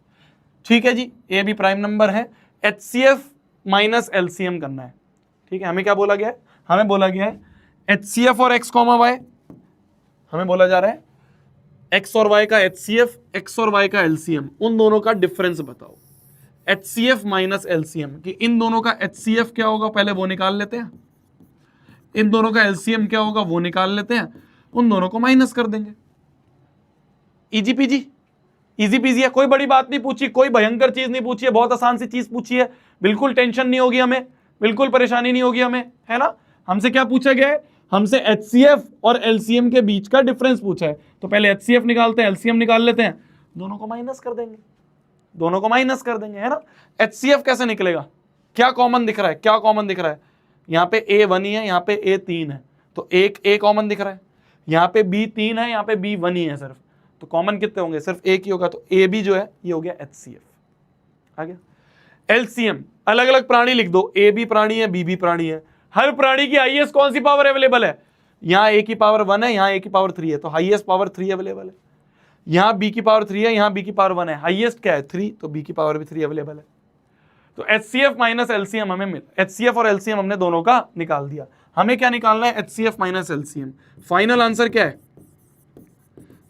ठीक है जी। ए भी प्राइम नंबर है, HCF माइनस LCM करना है, ठीक है। हमें क्या बोला गया है, हमें बोला गया है HCF और x, y, हमें बोला जा रहा है एक्स और वाई का एचसीएफ, एक्स और वाई का एलसीएम, उन दोनों का डिफरेंस बताओ। एचसीएफ माइनस एलसीएम, कि इन दोनों का एचसीएफ क्या होगा पहले वो निकाल लेते हैं, इन दोनों का एलसीएम क्या होगा वो निकाल लेते हैं, उन दोनों को माइनस कर देंगे। इजी पीजी, इजी पीजी है, कोई बड़ी बात नहीं पूछी, कोई भयंकर चीज नहीं पूछी है, बहुत आसान सी चीज पूछी है, बिल्कुल टेंशन नहीं होगी हमें, बिल्कुल परेशानी नहीं होगी हमें, है ना। हमसे क्या पूछा गया है, हमसे एचसीएफ और एलसीएम के बीच का डिफरेंस पूछा है, तो पहले एचसीएफ निकालते हैं, एलसीएम निकाल लेते हैं, दोनों को माइनस कर देंगे, दोनों को माइनस कर देंगे, है ना। एचसीएफ कैसे निकलेगा, क्या कॉमन दिख रहा है, क्या कॉमन दिख रहा है, यहाँ पे ए 1 ही है, यहाँ पे ए 3 है, तो एक ए कॉमन दिख रहा है, यहाँ पे बी 3 है, यहाँ पे बी 1 ही है सिर्फ, तो कॉमन कितने होंगे, सिर्फ एक ही होगा, तो ए बी जो है ये हो गया एचसीएफ। आ गया। एलसीएम, अलग अलग प्राणी लिख दो, ए बी प्राणी है, बी बी प्राणी है, हर प्राणी की हाईएस्ट कौन सी पावर अवेलेबल है, यहाँ ए की पावर 1 है, यहाँ ए की पावर 3 है, तो हाईएस्ट पावर 3 अवेलेबल है, यहाँ बी की पावर 3 है, यहाँ बी की पावर 1 है, हाईएस्ट क्या है 3, तो बी की पावर भी 3 अवेलेबल है। तो एचसीएफ माइनस एलसीएम हमें मिल, एचसीएफ और एलसीएम हमने दोनों का निकाल दिया, हमें क्या निकालना है, HCF minus LCM. Final answer क्या है,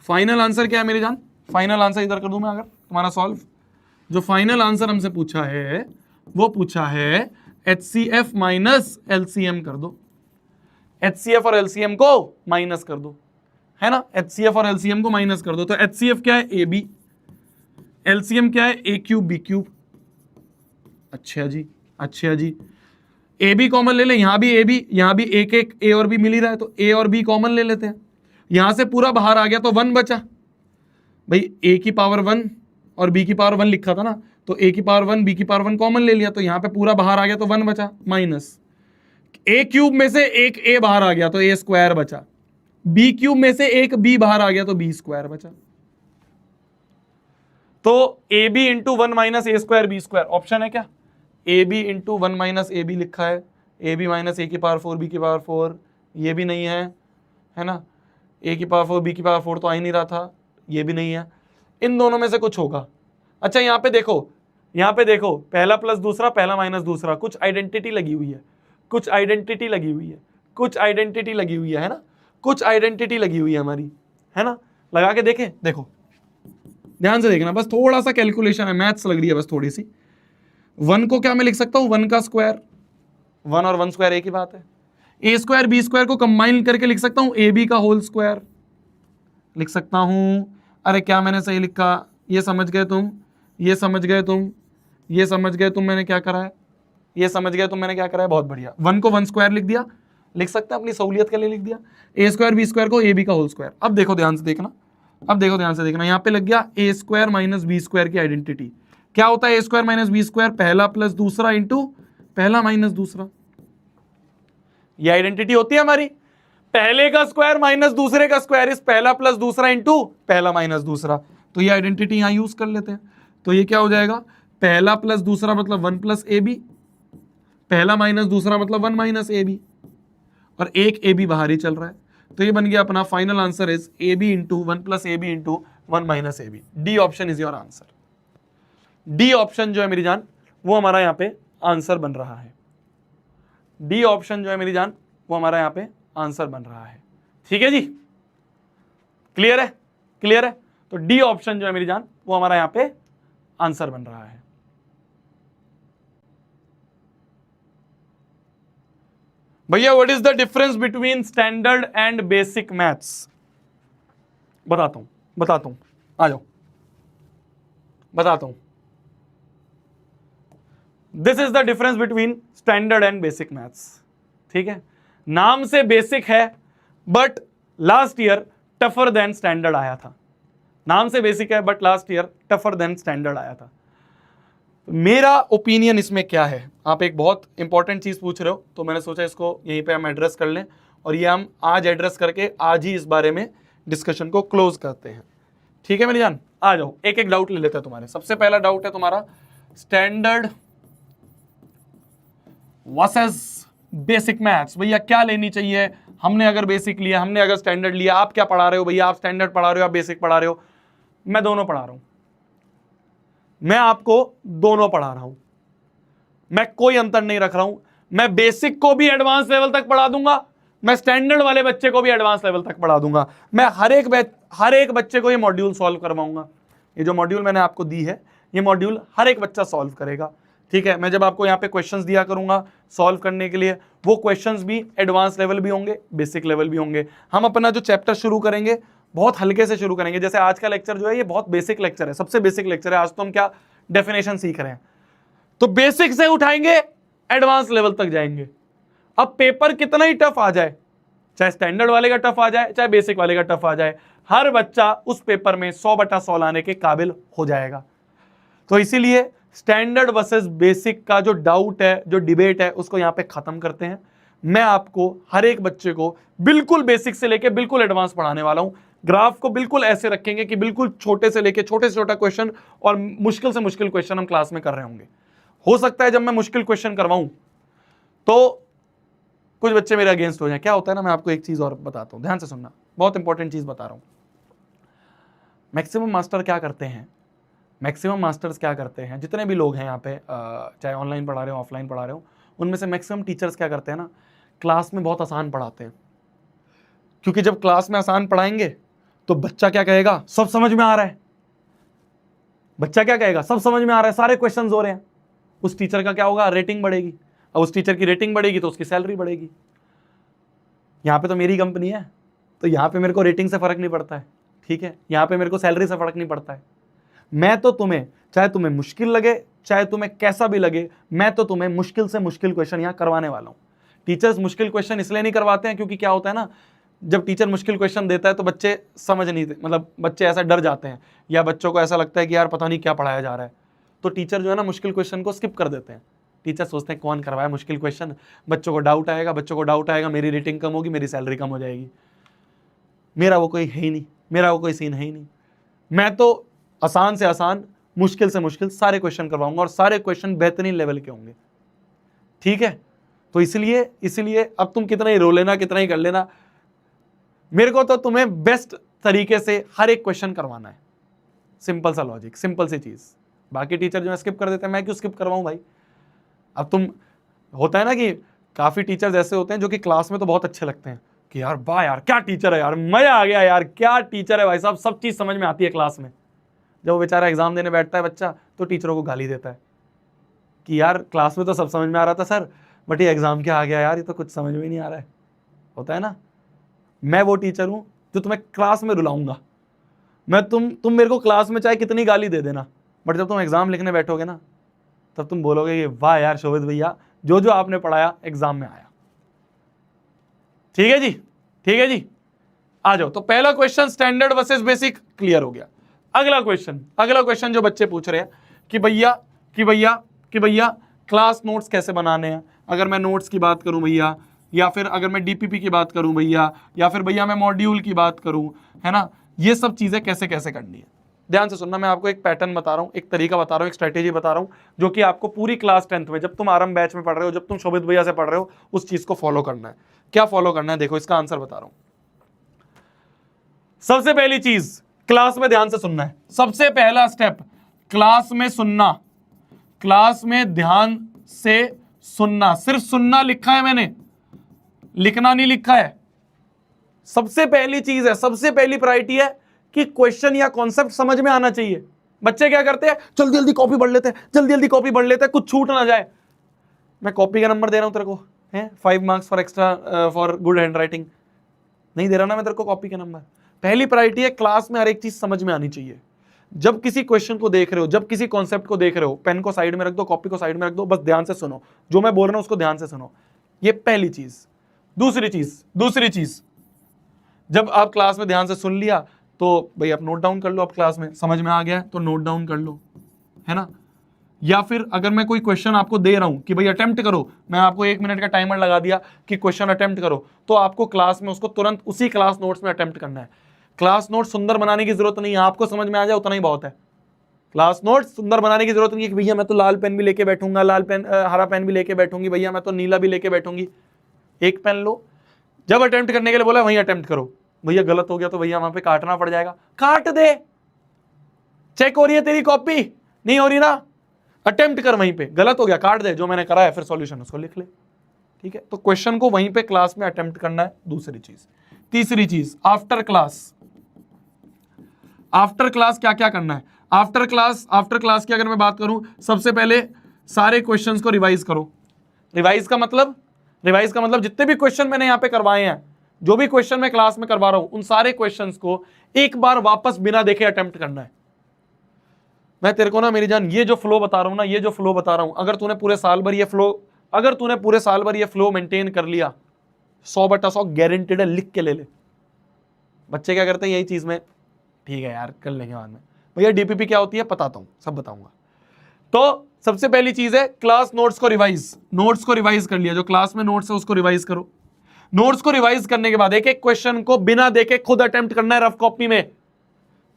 फाइनल आंसर क्या है मेरी जान, फाइनल आंसर इधर कर दूं मैं अगर तुम्हारा सॉल्व, जो फाइनल आंसर हमसे पूछा है वो पूछा है एचसीएफ माइनस एलसीएम कर दो, एचसीएफ और एलसीएम को माइनस कर दो, है ना, एचसीएफ और एलसीएम को माइनस कर दो, तो एचसीएफ क्या है ए बी, एलसीएम क्या है ए क्यूब बी क्यूब। अच्छा जी, अच्छा जी, ए बी कॉमन ले ले, यहां भी ए बी, यहां भी एक एक ए और बी मिल ही रहा है, तो ए और बी कॉमन ले लेते हैं, यहां से पूरा बाहर आ गया तो 1 बचा, भाई ए की पावर 1 और बी की पावर 1 लिखा था ना, तो ए की पावर 1 बी की पावर 1 कॉमन ले लिया, तो यहां पे पूरा बाहर आ गया तो 1 बचा, माइनस ए क्यूब में से एक ए बाहर आ गया तो ए स्क्वायर बचा, बी क्यूब में से एक बी बाहर आ गया तो बी स्क्वायर बचा, तो A B into 1 minus A square B square option है क्या, A B into 1 minus A B लिखा है, ए बी माइनस ए की पावर 4 बी की पावर 4, ये भी नहीं है ना, ए की पावर 4 बी की पावर 4 तो आ ही नहीं रहा था, ये भी नहीं है, इन दोनों में से कुछ होगा। अच्छा यहाँ पे देखो, यहाँ पे देखो, पहला प्लस दूसरा, पहला माइनस दूसरा, कुछ आइडेंटिटी लगी हुई है, कुछ आइडेंटिटी लगी हुई है, कुछ आइडेंटिटी लगी हुई है ना, कुछ आइडेंटिटी लगी हुई है हमारी, है ना, लगा के देखें, देखो ध्यान से देखना, बस थोड़ा सा कैलकुलेशन है, मैथ्स लग रही है बस थोड़ी सी। 1 को क्या मैं लिख सकता हूँ, 1 का स्क्वायर, 1 और 1 स्क्वायर एक ही बात है, ए स्क्वायर बी स्क्वायर को कंबाइन करके लिख सकता हूँ ए बी का होल स्क्वायर लिख सकता हूँ। अरे क्या मैंने सही लिखा, ये समझ गए तुम, ये समझ गए तुम, ये समझ गए तुम मैंने क्या करा है, ये समझ गए तुम मैंने क्या करा है, बहुत बढ़िया। 1 को 1 स्क्वायर लिख दिया, लिख सकते हैं अपनी सहूलियत के लिए लिख दिया, ए स्क्वायर बी स्क्वायर को ए बी का होल स्क्वायर। अब देखो ध्यान से देखना, अब देखो ध्यान से देखना, यहाँ पे लग गया ए स्क्वायर माइनस बी स्क्वायर की आइडेंटिटी। क्या होता है ए स्क्वायर माइनस बी स्क्वायर, पहला प्लस दूसरा इंटू पहला माइनस दूसरा, ये आइडेंटिटी होती है हमारी, पहले का स्क्वायर माइनस दूसरे का स्क्वायर इस पहला प्लस दूसरा इंटू पहला माइनस दूसरा, तो ये आइडेंटिटी यहां यूज कर लेते हैं। तो ये क्या हो जाएगा, पहला प्लस दूसरा मतलब 1 प्लस ए बी, पहला माइनस दूसरा मतलब 1 माइनस ए बी, और एक ए बी बाहर ही चल रहा है, तो ये बन गया अपना final answer is A B into 1 plus A B into 1 minus A B. D option is your answer, D option जो है मेरी जान वो हमारा यहाँ पे आंसर बन रहा है, डी ऑप्शन जो है मेरी जान वो हमारा यहाँ पे आंसर बन रहा है। ठीक है जी, क्लियर है, क्लियर है, तो डी ऑप्शन जो है मेरी जान वो हमारा यहाँ पे आंसर बन रहा है। भैया what is the difference between standard and basic maths, बताता हूं आ जाओ बताता हूं। This is the difference between standard and basic maths. ठीक है, नाम से बेसिक है but last year tougher than standard आया था, नाम से बेसिक है but last year tougher than standard आया था। मेरा ओपिनियन इसमें क्या है, आप एक बहुत इंपॉर्टेंट चीज पूछ रहे हो, तो मैंने सोचा इसको यहीं पे हम एड्रेस कर लें, और ये हम आज एड्रेस करके आज ही इस बारे में डिस्कशन को क्लोज करते हैं। ठीक है मेरी जान, आ जाओ एक एक डाउट ले लेते हैं तुम्हारे। सबसे पहला डाउट है तुम्हारा स्टैंडर्ड वर्सेस बेसिक मैथ्स। भैया क्या लेनी चाहिए, हमने अगर बेसिक लिया, हमने अगर स्टैंडर्ड लिया, आप क्या पढ़ा रहे हो भैया, आप स्टैंडर्ड पढ़ा रहे हो, आप बेसिक पढ़ा रहे हो? मैं दोनों पढ़ा रहा हूं, मैं आपको दोनों पढ़ा रहा हूं, मैं कोई अंतर नहीं रख रहा हूं। मैं बेसिक को भी एडवांस लेवल तक पढ़ा दूंगा, मैं स्टैंडर्ड वाले बच्चे को भी एडवांस लेवल तक पढ़ा दूंगा। मैं हर एक बच्चे को ये मॉड्यूल सॉल्व करवाऊंगा। ये जो मॉड्यूल मैंने आपको दी है, ये मॉड्यूल हर एक बच्चा सॉल्व करेगा, ठीक है। मैं जब आपको यहाँ पे क्वेश्चंस दिया करूंगा सॉल्व करने के लिए, वो क्वेश्चंस भी एडवांस लेवल भी होंगे, बेसिक लेवल भी होंगे। हम अपना जो चैप्टर शुरू करेंगे बहुत हल्के से शुरू करेंगे। जैसे आज का लेक्चर जो है ये बहुत बेसिक लेक्चर है, सबसे बेसिक लेक्चर है। आज तो हम क्या डेफिनेशन सीख रहे हैं, तो बेसिक से उठाएंगे, एडवांस लेवल तक जाएंगे। अब पेपर कितना ही टफ आ जाए, चाहे स्टैंडर्ड वाले का टफ आ जाए, चाहे बेसिक वाले का टफ आ जाए, हर बच्चा उस पेपर में 100/100 लाने के काबिल हो जाएगा। तो इसीलिए स्टैंडर्ड वर्सेस बेसिक का जो डाउट है, जो डिबेट है, उसको यहां पे खत्म करते हैं। मैं आपको हर एक बच्चे को बिल्कुल बेसिक से लेके बिल्कुल एडवांस पढ़ाने वाला हूं। ग्राफ को बिल्कुल ऐसे रखेंगे कि बिल्कुल छोटे से लेके छोटे से छोटा क्वेश्चन और मुश्किल से मुश्किल क्वेश्चन हम क्लास में कर रहे होंगे। हो सकता है जब मैं मुश्किल क्वेश्चन करवाऊं तो कुछ बच्चे मेरे अगेंस्ट हो जाए। क्या होता है ना, मैं आपको एक चीज और बताता हूं, ध्यान से सुनना, बहुत इंपॉर्टेंट चीज बता रहा हूं। मैक्सिमम मास्टर क्या करते हैं, मैक्सिमम मास्टर्स क्या करते हैं, जितने भी लोग हैं यहाँ पे, चाहे ऑनलाइन पढ़ा रहे हो ऑफलाइन पढ़ा रहे हो, उनमें से मैक्सिमम टीचर्स क्या करते हैं ना, क्लास में बहुत आसान पढ़ाते हैं। क्योंकि जब क्लास में आसान पढ़ाएंगे तो बच्चा क्या कहेगा, सब समझ में आ रहा है। बच्चा क्या कहेगा, सब समझ में आ रहा है, सारे क्वेश्चन हो रहे हैं। उस टीचर का क्या होगा, रेटिंग बढ़ेगी। और उस टीचर की रेटिंग बढ़ेगी तो उसकी सैलरी बढ़ेगी। यहाँ पे तो मेरी कंपनी है, तो यहाँ पे मेरे को रेटिंग से फर्क नहीं पड़ता है, ठीक है। यहाँ पे मेरे को सैलरी से फर्क नहीं पड़ता है। मैं तो तुम्हें, चाहे तुम्हें मुश्किल लगे, चाहे तुम्हें कैसा भी लगे, मैं तो तुम्हें मुश्किल से मुश्किल क्वेश्चन यहाँ करवाने वाला हूँ। टीचर्स मुश्किल क्वेश्चन इसलिए नहीं करवाते हैं क्योंकि क्या होता है ना, जब टीचर मुश्किल क्वेश्चन देता है तो बच्चे समझ नहीं, मतलब बच्चे ऐसा डर जाते हैं, या बच्चों को ऐसा लगता है कि यार पता नहीं क्या पढ़ाया जा रहा है, तो टीचर जो है ना मुश्किल क्वेश्चन को स्किप कर देते हैं। टीचर सोचते हैं कौन करवाया मुश्किल क्वेश्चन, बच्चों को डाउट आएगा, मेरी रेटिंग कम होगी, मेरी सैलरी कम हो जाएगी। मेरा वो कोई है ही नहीं, मेरा वो कोई सीन है ही नहीं। मैं तो आसान से आसान, मुश्किल से मुश्किल सारे क्वेश्चन करवाऊंगा और सारे क्वेश्चन बेहतरीन लेवल के होंगे, ठीक है। तो इसलिए अब तुम कितना ही रो लेना, कितना ही कर लेना, मेरे को तो तुम्हें बेस्ट तरीके से हर एक क्वेश्चन करवाना है। सिंपल सा लॉजिक, सिंपल सी चीज। बाकी टीचर जो है स्किप कर देते हैं, मैं क्यों स्किप करवाऊं भाई। अब तुम, होता है ना कि काफी टीचर्स ऐसे होते हैं जो कि क्लास में तो बहुत अच्छे लगते हैं कि यार वाह यार क्या टीचर है, यार मजा आ गया, यार क्या टीचर है भाई साहब, सब चीज समझ में आती है क्लास में। जब वो बेचारा एग्जाम देने बैठता है बच्चा, तो टीचरों को गाली देता है कि यार क्लास में तो सब समझ में आ रहा था सर, बट ये एग्जाम क्या आ गया यार, ये तो कुछ समझ में नहीं आ रहा है। होता है ना। मैं वो टीचर हूं जो तुम्हें क्लास में रुलाऊंगा। मैं तुम मेरे को क्लास में चाहे कितनी गाली दे देना, बट जब तुम एग्जाम लिखने बैठोगे ना, तब तुम बोलोगे कि वाह यार शोभित भैया, जो जो आपने पढ़ाया एग्जाम में आया। ठीक है जी, ठीक है जी, आ जाओ। तो पहला question standard versus basic clear हो गया। अगला क्वेश्चन जो बच्चे पूछ रहे हैं कि भैया क्लास नोट्स कैसे बनाने हैं। अगर मैं नोट्स की बात करूं भैया, या फिर अगर मैं डीपीपी की बात करूं भैया, या फिर भैया मैं मॉड्यूल की बात करूं, है ना, ये सब चीजें कैसे कैसे करनी है। ध्यान से सुनना, मैं आपको एक पैटर्न बता रहा हूं, एक तरीका बता रहा हूं, एक स्ट्रेटेजी बता रहा हूं, जो कि आपको पूरी क्लास 10th में, जब तुम आरंभ बैच में पढ़ रहे हो, जब तुम शोभित भैया से पढ़ रहे हो, उस चीज को फॉलो करना है। क्या फॉलो करना है, देखो इसका आंसर बता रहा हूं। सबसे पहली चीज, क्लास में ध्यान से सुनना है। सबसे पहला स्टेप, क्लास में सुनना, क्लास में ध्यान से सुनना। सिर्फ सुनना लिखा है मैंने, लिखना नहीं लिखा है। सबसे पहली चीज है, सबसे पहली प्रायोरिटी है कि क्वेश्चन या कॉन्सेप्ट समझ में आना चाहिए। बच्चे क्या करते हैं, जल्दी जल्दी कॉपी पढ़ लेते हैं, जल्दी जल्दी कॉपी पढ़ लेते हैं, कुछ छूट ना जाए। मैं कॉपी का नंबर दे रहा हूं तेरे को, है 5 marks for extra for good hand writing, नहीं दे रहा ना मैं तेरे को कॉपी का नंबर। पहली प्रायोरिटी है क्लास में हर एक चीज समझ में आनी चाहिए। जब किसी क्वेश्चन को देख रहे हो, जब किसी कॉन्सेप्ट को देख रहे हो, पेन को साइड में रख दो, कॉपी को साइड में रख दो, बस ध्यान से सुनो, जो मैं बोल रहा हूं उसको ध्यान से सुनो। ये पहली चीज। दूसरी चीज, जब आप क्लास में ध्यान से सुन लिया तो भाई आप नोट डाउन कर लो। आप क्लास में समझ में आ गया है तो नोट डाउन कर लो, है ना। या फिर अगर मैं कोई क्वेश्चन आपको दे रहा हूं कि भाई अटेम्प्ट करो, मैं आपको 1 मिनट का टाइमर लगा दिया कि क्वेश्चन अटेम्प्ट करो, तो आपको क्लास में उसको तुरंत उसी क्लास नोट्स में अटेम्प्ट करना है। क्लास नोट सुंदर बनाने की जरूरत नहीं है, आपको समझ में आ जाए उतना ही बहुत है। क्लास नोट सुंदर बनाने की जरूरत नहीं है कि भैया मैं तो लाल पेन भी लेके बैठूंगा, लाल पेन हरा पेन भी लेके बैठूंगी, भैया मैं तो नीला भी लेके बैठूंगी। एक पेन लो, जब अटेम्प्ट करने के लिए बोला वहीं अटेम्प्ट करो। भैया गलत हो गया तो भैया वहां पे काटना पड़ जाएगा, काट दे। चेक हो रही है तेरी कॉपी, नहीं हो रही ना, अटेम्प्ट कर, वहीं पे गलत हो गया काट दे, जो मैंने करा है फिर सॉल्यूशन उसको लिख ले। ठीक है, तो क्वेश्चन को वहीं पे क्लास में अटेम्प्ट करना है, दूसरी चीज। तीसरी चीज, आफ्टर क्लास। आफ्टर क्लास क्या क्या करना है? आफ्टर क्लास की अगर मैं बात करूं, सबसे पहले सारे क्वेश्चंस को रिवाइज करो। रिवाइज का मतलब जितने भी क्वेश्चन मैंने यहां पे करवाए हैं, जो भी क्वेश्चन मैं क्लास में करवा रहा हूं, उन सारे क्वेश्चंस को एक बार वापस बिना देखे अटेम्प्ट करना है। मैं तेरे को ना मेरी जान, ये जो फ्लो बता रहा हूं, अगर तूने पूरे साल भर ये फ्लो मेंटेन कर लिया, 100/100 गारंटेड है, लिख के ले ले। बच्चे क्या करते हैं यही चीज में, ठीक है यार कर लेंगे बाद में। भैया डीपीपी क्या होती है बताता हूं, सब बताऊंगा। तो सबसे पहली चीज है क्लास नोट्स को रिवाइज कर लिया। जो क्लास में नोट्स है उसको रिवाइज करो। नोट्स को रिवाइज करने के बाद एक एक क्वेश्चन को बिना देखे खुद अटेम्प्ट करना है रफ कॉपी में।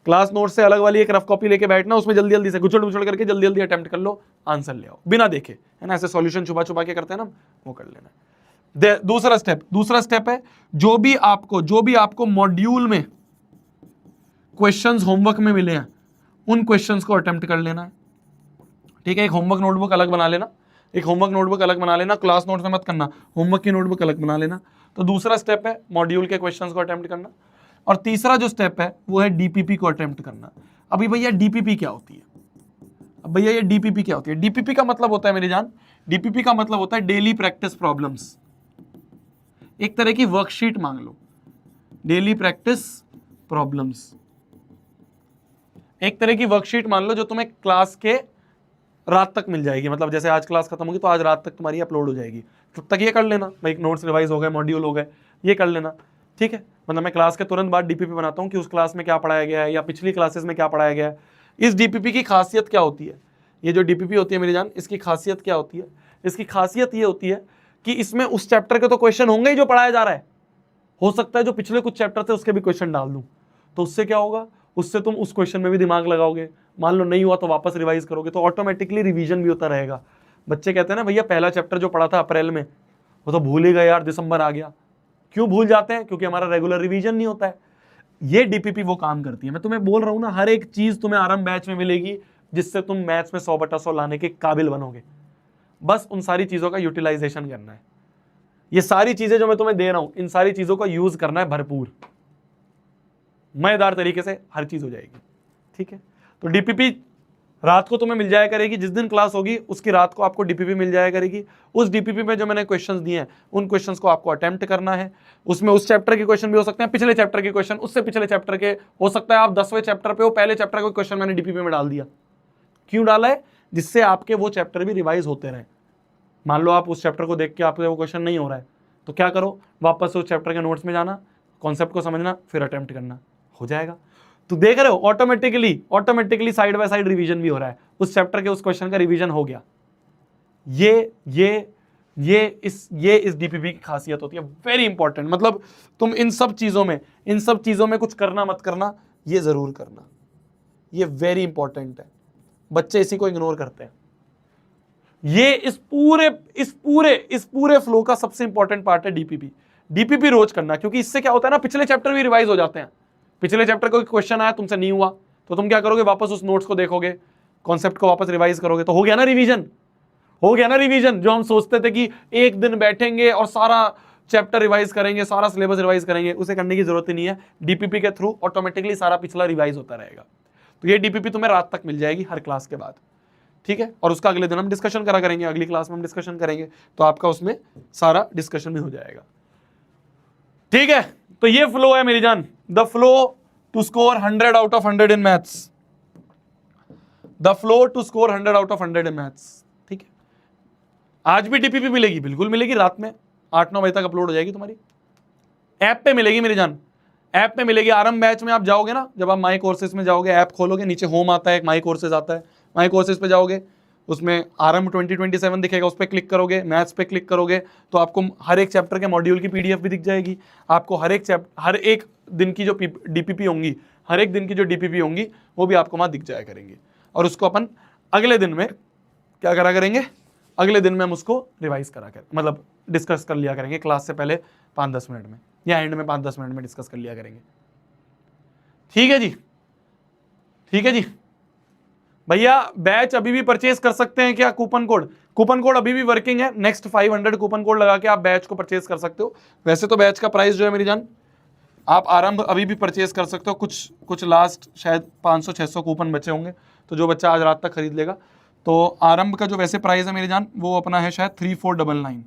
क्लास नोट से अलग वाली एक रफ कॉपी लेके बैठना, उसमें जल्दी जल्दी से गुचड़ करके जल्दी अटेम्प्ट कर लो, आंसर ले आओ बिना देखे, है ना। ऐसे सॉल्यूशन छुपा के करते हैं ना, वो कर लेना। दूसरा स्टेप है, जो भी आपको मॉड्यूल में क्वेश्चंस होमवर्क में मिले हैं, उन क्वेश्चंस को अटेम्प्ट कर लेना है। ठीक है, एक होमवर्क नोटबुक अलग बना लेना, क्लास नोट्स में मत करना, होमवर्क की नोटबुक अलग बना लेना। तो दूसरा स्टेप है मॉड्यूल के क्वेश्चंस को अटेम्प्ट करना, और तीसरा जो स्टेप है वो है डीपीपी को अटेम्प्ट करना। अभी भैया डीपीपी क्या होती है? डीपीपी का मतलब होता है मेरी जान, डीपीपी का मतलब होता है डेली प्रैक्टिस प्रॉब्लम्स। एक तरह की वर्कशीट मांग लो, डेली प्रैक्टिस प्रॉब्लम्स, एक तरह की वर्कशीट मान लो जो तुम्हें क्लास के रात तक मिल जाएगी। मतलब जैसे आज क्लास खत्म होगी तो आज रात तक तुम्हारी अपलोड हो जाएगी, तब तक ये कर लेना भाई, नोट्स रिवाइज हो गए, मॉड्यूल हो गए, ये कर लेना। ठीक है, मतलब मैं क्लास के तुरंत बाद डीपीपी बनाता हूँ कि उस क्लास में क्या पढ़ाया गया है या पिछली क्लासेस में क्या पढ़ाया गया है। इस डीपीपी की खासियत क्या होती है? ये जो डीपीपी होती है मेरी जान, इसकी खासियत क्या होती है? इसकी खासियत ये होती है कि इसमें उस चैप्टर के तो क्वेश्चन होंगे ही जो पढ़ाया जा रहा है, हो सकता है जो पिछले कुछ चैप्टर थे उसके भी क्वेश्चन डाल दूं, तो उससे क्या होगा, उससे तुम उस क्वेश्चन में भी दिमाग लगाओगे। मान लो नहीं हुआ तो वापस रिवाइज करोगे, तो ऑटोमेटिकली रिवीजन भी होता रहेगा। बच्चे कहते हैं ना भैया पहला चैप्टर जो पढ़ा था अप्रैल में वो तो भूल ही गए यार, दिसंबर आ गया। क्यों भूल जाते हैं? क्योंकि हमारा रेगुलर रिवीजन नहीं होता है। ये डीपीपी वो काम करती है। मैं तुम्हें बोल रहा हूं ना, हर एक चीज तुम्हें आरंभ बैच में मिलेगी जिससे तुम मैथ्स में 100/100 लाने के काबिल बनोगे। बस उन सारी चीजों का यूटिलाइजेशन करना है। ये सारी चीजें जो मैं तुम्हें दे रहा हूं, इन सारी चीजों का यूज करना है भरपूर, मजेदार तरीके से हर चीज हो जाएगी। ठीक है, तो डीपीपी रात को तुम्हें मिल जाया करेगी, जिस दिन क्लास होगी उसकी रात को आपको डीपीपी मिल जाया करेगी। उस डीपीपी में जो मैंने क्वेश्चंस दिए हैं उन क्वेश्चंस को आपको अटेम्प्ट करना है। उसमें उस चैप्टर के क्वेश्चन भी हो सकते हैं, पिछले चैप्टर के क्वेश्चन, उससे पिछले चैप्टर के हो सकता है। आप 10वें चैप्टर पे हो, पहले चैप्टर का क्वेश्चन मैंने डीपीपी में डाल दिया। क्यों डाला है? जिससे आपके वो चैप्टर भी रिवाइज होते रहे। मान लो आप उस चैप्टर को देख के आपसे वो क्वेश्चन नहीं हो रहा है, तो क्या करो, वापस उस चैप्टर के नोट्स में जाना, कॉन्सेप्ट को समझना, फिर अटेम्प्ट करना, हो जाएगा। तो देख रहे हो automatically side by side revision भी हो रहा है। उस चैप्टर के उस क्वेश्चन का रिवीजन हो गया। ये इस डीपीपी की खासियत होती है, वेरी इंपॉर्टेंट। मतलब तुम इन सब चीजों में कुछ करना मत करना, ये जरूर करना, ये वेरी इंपॉर्टेंट है। बच्चे इसी को इग्नोर करते हैं। ये इस पूरे फ्लो का सबसे इंपॉर्टेंट पार्ट है डीपीपी रोज करना, क्योंकि इससे क्या होता है ना, पिछले चैप्टर भी रिवाइज हो जाते हैं। पिछले चैप्टर का कोई क्वेश्चन आया तुमसे नहीं हुआ तो तुम क्या करोगे, वापस उस नोट्स को देखोगे, कॉन्सेप्ट को वापस रिवाइज करोगे, तो हो गया ना रिवीजन। जो हम सोचते थे कि एक दिन बैठेंगे और सारा चैप्टर रिवाइज करेंगे, सारा सिलेबस रिवाइज करेंगे, उसे करने की जरूरत ही नहीं है। डीपीपी के थ्रू ऑटोमेटिकली सारा पिछला रिवाइज होता रहेगा। तो ये डीपीपी तुम्हें रात तक मिल जाएगी हर क्लास के बाद। ठीक है, और उसका अगले दिन हम डिस्कशन करा करेंगे, अगली क्लास में हम डिस्कशन करेंगे, तो आपका उसमें सारा डिस्कशन भी हो जाएगा। ठीक है, तो ये फ्लो है मेरी जान, the flow to score 100 out of 100 in maths, the flow to score 100 out of 100 in maths. ठीक है, आज भी डीपीपी मिलेगी, बिल्कुल मिलेगी, रात में 8-9 बजे तक अपलोड हो जाएगी तुम्हारी, ऐप पे मिलेगी मेरी जान, ऐप पे मिलेगी। आरंभ बैच में आप जाओगे ना, जब आप माई कोर्सेज में जाओगे, ऐप खोलोगे, नीचे होम आता है, एक माई कोर्सेज आता है, माई कोर्सेज पे जाओगे, उसमें आरंभ 2027 दिखेगा, उस पर क्लिक करोगे, मैथ्स पे क्लिक करोगे, तो आपको हर एक चैप्टर के मॉड्यूल की पीडीएफ भी दिख जाएगी। आपको हर एक दिन की जो डीपीपी होंगी, वो भी आपको वहाँ दिख जाया करेंगी, और उसको अपन अगले दिन में क्या करा करेंगे, अगले दिन में हम उसको रिवाइज करा कर, मतलब डिस्कस कर लिया करेंगे क्लास से पहले 5-10 मिनट में, या एंड में 5-10 मिनट में डिस्कस कर लिया करेंगे। ठीक है जी भैया, बैच अभी भी परचेज कर सकते हैं क्या? कूपन कोड कूपन कोड अभी भी वर्किंग है, नेक्स्ट 500 कूपन कोड लगा के आप बैच को परचेज कर सकते हो। वैसे तो बैच का प्राइस जो है मेरी जान, आप आरंभ अभी भी परचेज कर सकते हो, कुछ लास्ट शायद 500-600 कूपन बचे होंगे, तो जो बच्चा आज रात तक खरीद लेगा। तो आरंभ का जो वैसे प्राइस है मेरी जान, वो अपना है शायद 3499,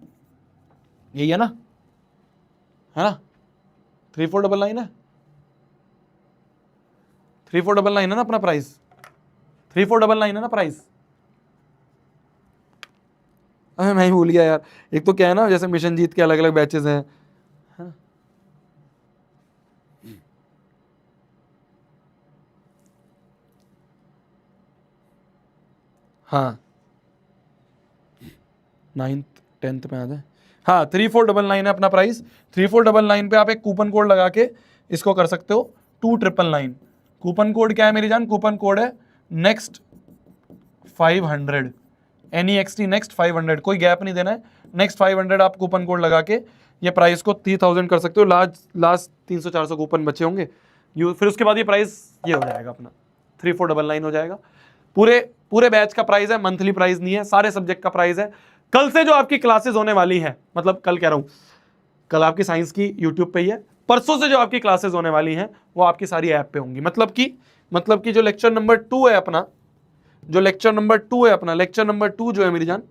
यही है ना, 3499 है, 3499 है ना अपना प्राइस, 3499 है ना प्राइस। अरे मैं ही भूल गया यार, एक तो क्या है ना, जैसे मिशन जीत के अलग अलग बैचेस हैं। हाँ 9th 10th में आता है, हाँ 3499 है अपना प्राइस। 3499 पे आप एक कूपन कोड लगा के इसको कर सकते हो 2999। कूपन कोड क्या है मेरी जान, कूपन कोड है नेक्स्ट 500, NEXT नेक्स्ट 500, कोई गैप नहीं देना है, नेक्स्ट 500 आप कूपन कोड लगा के ये प्राइस को 3000 कर सकते हो। लास्ट 300-400 कूपन बचे होंगे, फिर उसके बाद ये प्राइस ये हो जाएगा अपना 3499 हो जाएगा। पूरे बैच का प्राइस है, मंथली प्राइस नहीं है, सारे सब्जेक्ट का प्राइस है। कल से जो आपकी क्लासेस होने वाली हैं, मतलब कल कह रहा हूं, कल आपकी साइंस की यूट्यूब पे ही है, परसों से जो आपकी क्लासेस होने वाली हैं वो आपकी सारी ऐप पे होंगी। मतलब कि जो लेक्चर नंबर 2 है अपना, लेक्चर नंबर 2 जो है मेरी जान,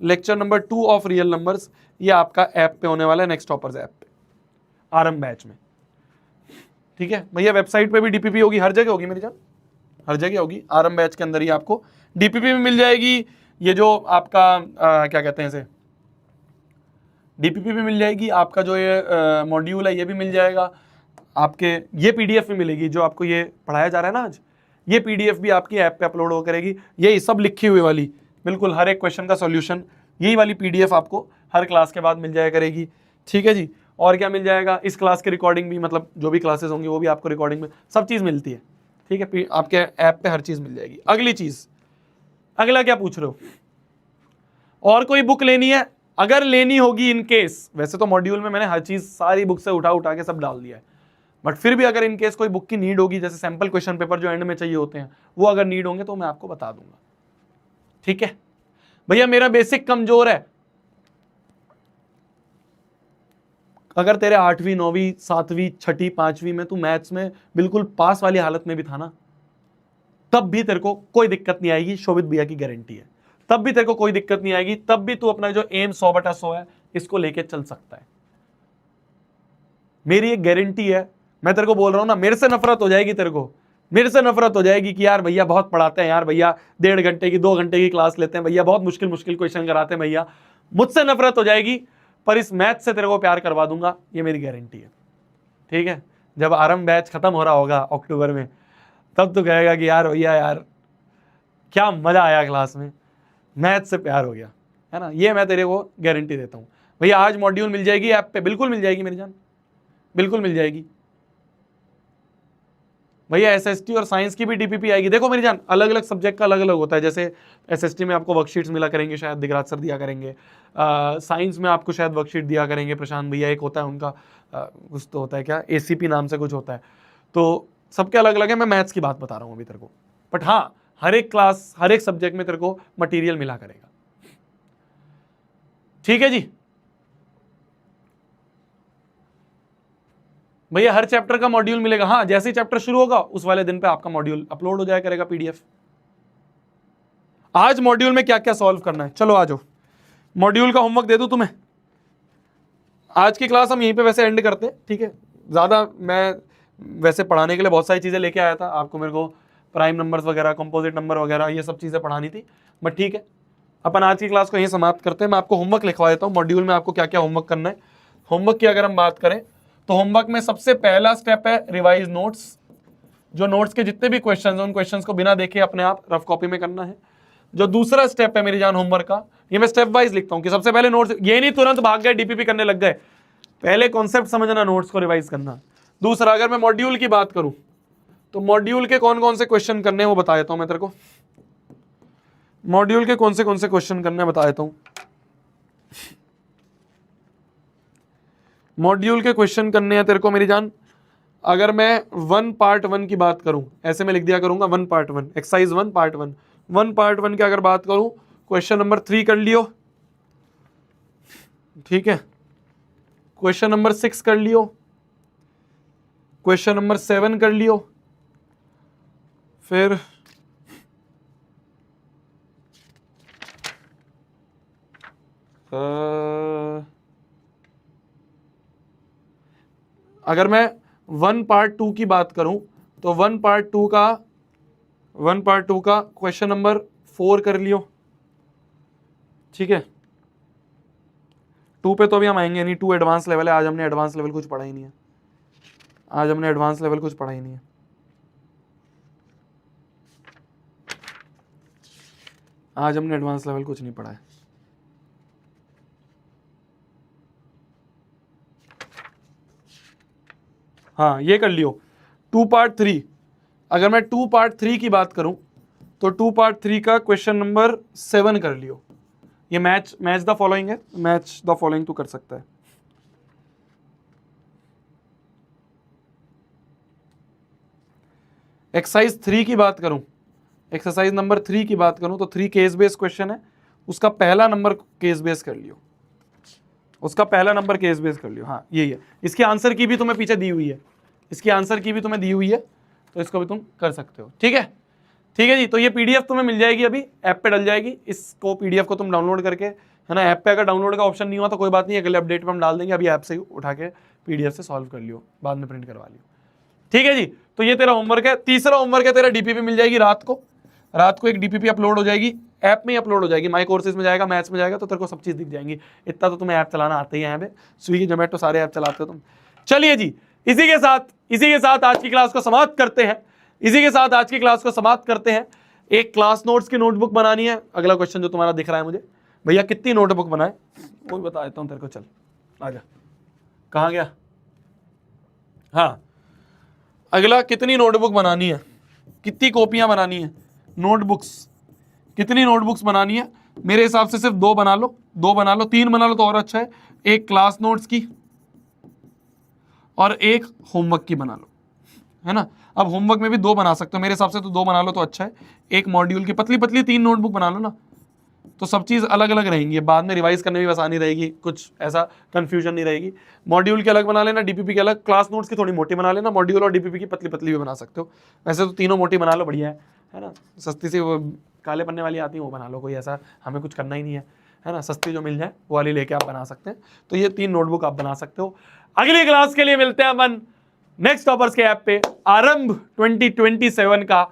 lecture number 2 of real numbers, ये आपका ऐप पे होने वाला है, नेक्स्ट टॉपर्स ऐप पे, आरंभ बैच में। ठीक है भैया, वेबसाइट पे भी डीपीपी होगी, हर जगह होगी मेरी जान, हर जगह होगी। आरंभ बैच के अंदर ही आपको डीपीपी में मिल जाएगी, ये जो आपका क्या कहते हैं इसे, डीपीपी भी मिल जाएगी, आपका जो ये मॉड्यूल है ये भी मिल जाएगा आपके, ये पीडीएफ भी मिलेगी जो आपको ये पढ़ाया जा रहा है ना आज, ये पीडीएफ भी आपकी ऐप पे अपलोड हो करेगी। यही सब लिखी हुई वाली, बिल्कुल हर एक क्वेश्चन का सॉल्यूशन, यही वाली पीडीएफ आपको हर क्लास के बाद मिल जाया करेगी। ठीक है जी, और क्या मिल जाएगा, इस क्लास की रिकॉर्डिंग भी, मतलब जो भी क्लासेस होंगी वो भी आपको रिकॉर्डिंग में सब चीज़ मिलती है। ठीक है, आपके ऐप पे हर चीज़ मिल जाएगी। अगली चीज़, अगला क्या पूछ रहे हो, और कोई बुक लेनी है, अगर लेनी होगी इन केस, वैसे तो मॉड्यूल में मैंने हर चीज़ सारी बुक से उठा के सब डाल दिया है, बट फिर भी अगर इन केस कोई बुक की नीड होगी, जैसे सैंपल क्वेश्चन पेपर जो एंड में चाहिए होते हैं, वो अगर नीड होंगे तो मैं आपको बता दूंगा। ठीक है भैया, मेरा बेसिक कमजोर है, अगर तेरे 8वीं 9वीं 7वीं 6ठी 5वीं में तू मैथ्स में बिल्कुल पास वाली हालत में भी था ना, तब भी तेरे को कोई दिक्कत नहीं आएगी, शोभित भैया की गारंटी है, तब भी तेरे को कोई दिक्कत नहीं आएगी, तब भी तू अपना जो एम 100/100 है इसको लेके चल सकता है, मेरी एक गारंटी है। मैं तेरे को बोल रहा हूं ना, मेरे से नफरत हो जाएगी, तेरे को मेरे से नफरत हो जाएगी कि यार भैया बहुत पढ़ाते हैं, यार भैया 1.5 घंटे की 2 घंटे की क्लास लेते हैं, भैया बहुत मुश्किल क्वेश्चन कराते हैं, भैया मुझसे नफरत हो जाएगी, पर इस मैथ से तेरे को प्यार करवा दूंगा, ये मेरी गारंटी है। ठीक है, जब आरंभ बैच खत्म हो रहा होगा अक्टूबर में, तब तो कहेगा कि यार भैया यार क्या मजा आया क्लास में, मैथ से प्यार हो गया, है ना, ये मैं तेरे को गारंटी देता हूँ। भैया आज मॉड्यूल मिल जाएगी ऐप पे, बिल्कुल मिल जाएगी मेरी जान, बिल्कुल मिल जाएगी भैया। एसएसटी और साइंस की भी डीपीपी आएगी। देखो मेरी जान, अलग अलग सब्जेक्ट का अलग अलग होता है, जैसे एसएसटी में आपको वर्कशीट्स मिला करेंगे, शायद दिगराज सर दिया करेंगे, साइंस में आपको शायद वर्कशीट दिया करेंगे प्रशांत भैया, एक होता है उनका कुछ तो होता है क्या, एसीपी नाम से कुछ होता है, तो सबके अलग अलग है। मैं मैथ्स की बात बता रहा हूँ अभी तेरे को, बट हाँ हर एक क्लास हर एक सब्जेक्ट में तेरे को मटीरियल मिला करेगा। ठीक है जी भैया, हर चैप्टर का मॉड्यूल मिलेगा, हाँ जैसे ही चैप्टर शुरू होगा उस वाले दिन पे आपका मॉड्यूल अपलोड हो जाया करेगा पीडीएफ। आज मॉड्यूल में क्या क्या सॉल्व करना है, चलो आ जाओ, मॉड्यूल का होमवर्क दे दूं तुम्हें। आज की क्लास हम यहीं पे वैसे एंड करते हैं, ठीक है, ज़्यादा मैं वैसे पढ़ाने के लिए बहुत सारी चीज़ें लेके आया था, आपको मेरे को प्राइम नंबर्स वगैरह, कंपोजिट नंबर वगैरह, ये सब चीज़ें पढ़ानी थी, बट ठीक है, अपन आज की क्लास को यहीं समाप्त करते हैं। मैं आपको होमवर्क लिखवा देता हूँ, मॉड्यूल में आपको क्या क्या होमवर्क करना है। होमवर्क की अगर हम बात करें तो होमवर्क में सबसे पहला स्टेप है रिवाइज नोट्स, जो नोट्स के जितने भी क्वेश्चंस हैं उन क्वेश्चंस को बिना देखे अपने आप रफ कॉपी में करना है। जो दूसरा स्टेप है मेरी जान होमवर्क का, ये मैं स्टेप वाइज लिखता हूँ कि सबसे पहले नोट्स, ये नहीं तुरंत भाग गए डीपीपी करने लग गए, पहले कॉन्सेप्ट समझना, नोट्स को रिवाइज करना। दूसरा, अगर मैं मॉड्यूल की बात करूं तो मॉड्यूल के कौन कौन से क्वेश्चन करने हैं वो बता देता हूं मैं तेरे को, मॉड्यूल के कौन से क्वेश्चन करने बता देता हूं। मॉड्यूल के क्वेश्चन करने हैं तेरे को मेरी जान, अगर मैं 1 पार्ट 1 की बात करूं, ऐसे मैं लिख दिया करूंगा 1 पार्ट 1, एक्सरसाइज 1 पार्ट 1, 1 पार्ट 1 की अगर बात करूं क्वेश्चन नंबर 3 कर लियो, ठीक है। क्वेश्चन नंबर 6 कर लियो, क्वेश्चन नंबर 7 कर लियो, फिर अगर मैं 1 पार्ट 2 की बात करूं तो 1 पार्ट 2 का क्वेश्चन नंबर 4 कर लियो, ठीक है। 2 पे तो अभी हम आएंगे नहीं, 2 एडवांस लेवल है, आज हमने एडवांस लेवल कुछ पढ़ा ही नहीं है, आज हमने एडवांस लेवल कुछ पढ़ा ही नहीं है। आज हमने एडवांस लेवल कुछ नहीं पढ़ा है। हाँ ये कर लियो 2 पार्ट 3। अगर मैं 2 पार्ट 3 की बात करूं तो 2 पार्ट 3 का क्वेश्चन नंबर 7 कर लियो। ये मैच द फॉलोइंग है, मैच द फॉलोइंग तो कर सकता है। एक्सरसाइज 3 की बात करूं, एक्सरसाइज नंबर 3 की बात करूं तो 3 केस बेस्ड क्वेश्चन है, उसका पहला नंबर केस बेस्ड कर लियो, उसका पहला नंबर केस बेस्ड कर लियो। हाँ यही है, इसके आंसर की भी तुम्हें पीछे दी हुई है, इसकी आंसर की भी तुम्हें दी हुई है, तो इसको भी तुम कर सकते हो, ठीक है। ठीक है जी, तो ये पीडीएफ तुम्हें मिल जाएगी, अभी ऐप पे डल जाएगी। इसको पीडीएफ को तुम डाउनलोड करके, है ना, ऐप पे अगर डाउनलोड का ऑप्शन नहीं हुआ तो कोई बात नहीं, अगले अपडेट में हम डाल देंगे, अभी ऐप से उठा के पीडीएफ से सॉल्व कर लियो, बाद में प्रिंट करवा लियो, ठीक है जी। तो ये तेरा होमवर्क है। तीसरा होमवर्क है तेरा डीपीपी मिल जाएगी रात को एक डीपीपी अपलोड हो जाएगी, ऐप में ही अपलोड हो जाएगी, माई कोर्सेज में जाएगा, मैथ्स में जाएगा, तो तेरे को सब चीज़ दिख जाएंगी। इतना तो तुम्हें ऐप चलाना आता ही है, यहाँ पे स्विगी जोमेटो सारे ऐप चलाते हो तुम। चलिए जी, इसी के साथ आज की क्लास को समाप्त करते हैं, एक क्लास नोट्स की नोटबुक बनानी है। अगला क्वेश्चन जो तुम्हारा दिख रहा है मुझे, भैया कितनी नोटबुक बनाए वो भी बता देता हूँ तेरे को, चल आजा, कहाँ गया। हाँ, अगला कितनी नोटबुक बनानी है, कितनी कॉपियां बनानी है, नोटबुक्स कितनी नोटबुक्स बनानी है। मेरे हिसाब से सिर्फ 2 बना लो, 3 बना लो तो और अच्छा है। एक क्लास नोट्स की और एक होमवर्क की बना लो, है ना। अब होमवर्क में भी 2 बना सकते हो, मेरे हिसाब से तो 2 बना लो तो अच्छा है। एक मॉड्यूल की पतली 3 नोटबुक बना लो ना, तो सब चीज़ अलग अलग रहेंगी, बाद में रिवाइज करने में भी आसानी रहेगी, कुछ ऐसा कंफ्यूजन नहीं रहेगी। मॉड्यूल के अलग बना लेना, डीपीपी के अलग, क्लास नोट्स की थोड़ी मोटी बना लेना, मॉड्यूल और डीपीपी की पतली भी बना सकते हो। वैसे तो तीनों मोटी बना लो, बढ़िया है ना। सस्ती सी वो काले पन्ने वाली आती है वो बना लो, कोई ऐसा हमें कुछ करना ही नहीं है ना, सस्ती जो मिल जाए वो वाली लेके आप बना सकते हैं। तो ये 3 नोटबुक आप बना सकते हो। अगली क्लास के लिए मिलते हैं अपन नेक्स्ट टॉपर्स के ऐप पे। आरंभ 2027 का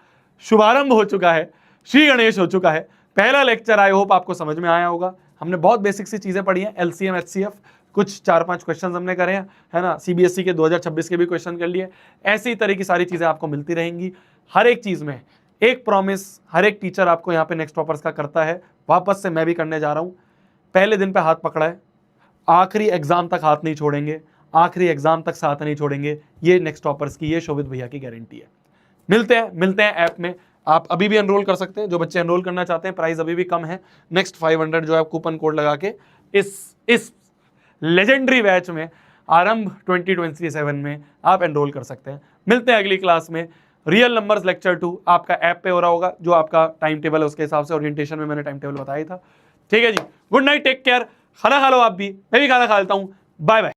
शुभारंभ हो चुका है, श्री गणेश हो चुका है। पहला लेक्चर आई होप आपको समझ में आया होगा। हमने बहुत बेसिक सी चीजें पढ़ी हैं, एलसीएम एचसीएफ, कुछ 4-5 क्वेश्चन हमने करे हैं, है ना। सीबीएसई के 2026 के भी क्वेश्चन कर लिए। ऐसी तरह की सारी चीजें आपको मिलती रहेंगी। हर एक चीज में एक प्रॉमिस हर एक टीचर आपको यहाँ पे नेक्स्ट टॉपर्स का करता है, वापस से मैं भी करने जा रहा हूँ। पहले दिन पे हाथ पकड़ा है, आखिरी एग्जाम तक हाथ नहीं छोड़ेंगे, आखिरी एग्जाम तक साथ नहीं छोड़ेंगे। ये नेक्स्ट टॉपर्स की, ये शोभित भैया की गारंटी है। मिलते हैं ऐप में। आप अभी भी एनरोल कर सकते हैं, जो बच्चे एनरोल करना चाहते हैं, प्राइस अभी भी कम है। नेक्स्ट 500 जो है कूपन कोड लगा के इस लेजेंडरी बैच में, आरंभ 2027 में आप एनरोल कर सकते हैं। मिलते हैं अगली क्लास में। रियल नंबर्स लेक्चर 2 आपका ऐप पे हो रहा होगा, जो आपका टाइम टेबल है उसके हिसाब से, ओरिएंटेशन में मैंने टाइम टेबल बताया था। ठीक है जी, गुड नाइट, टेक केयर। खाना खा लो आप भी, मैं भी खाना खा लेता हूँ। Bye bye.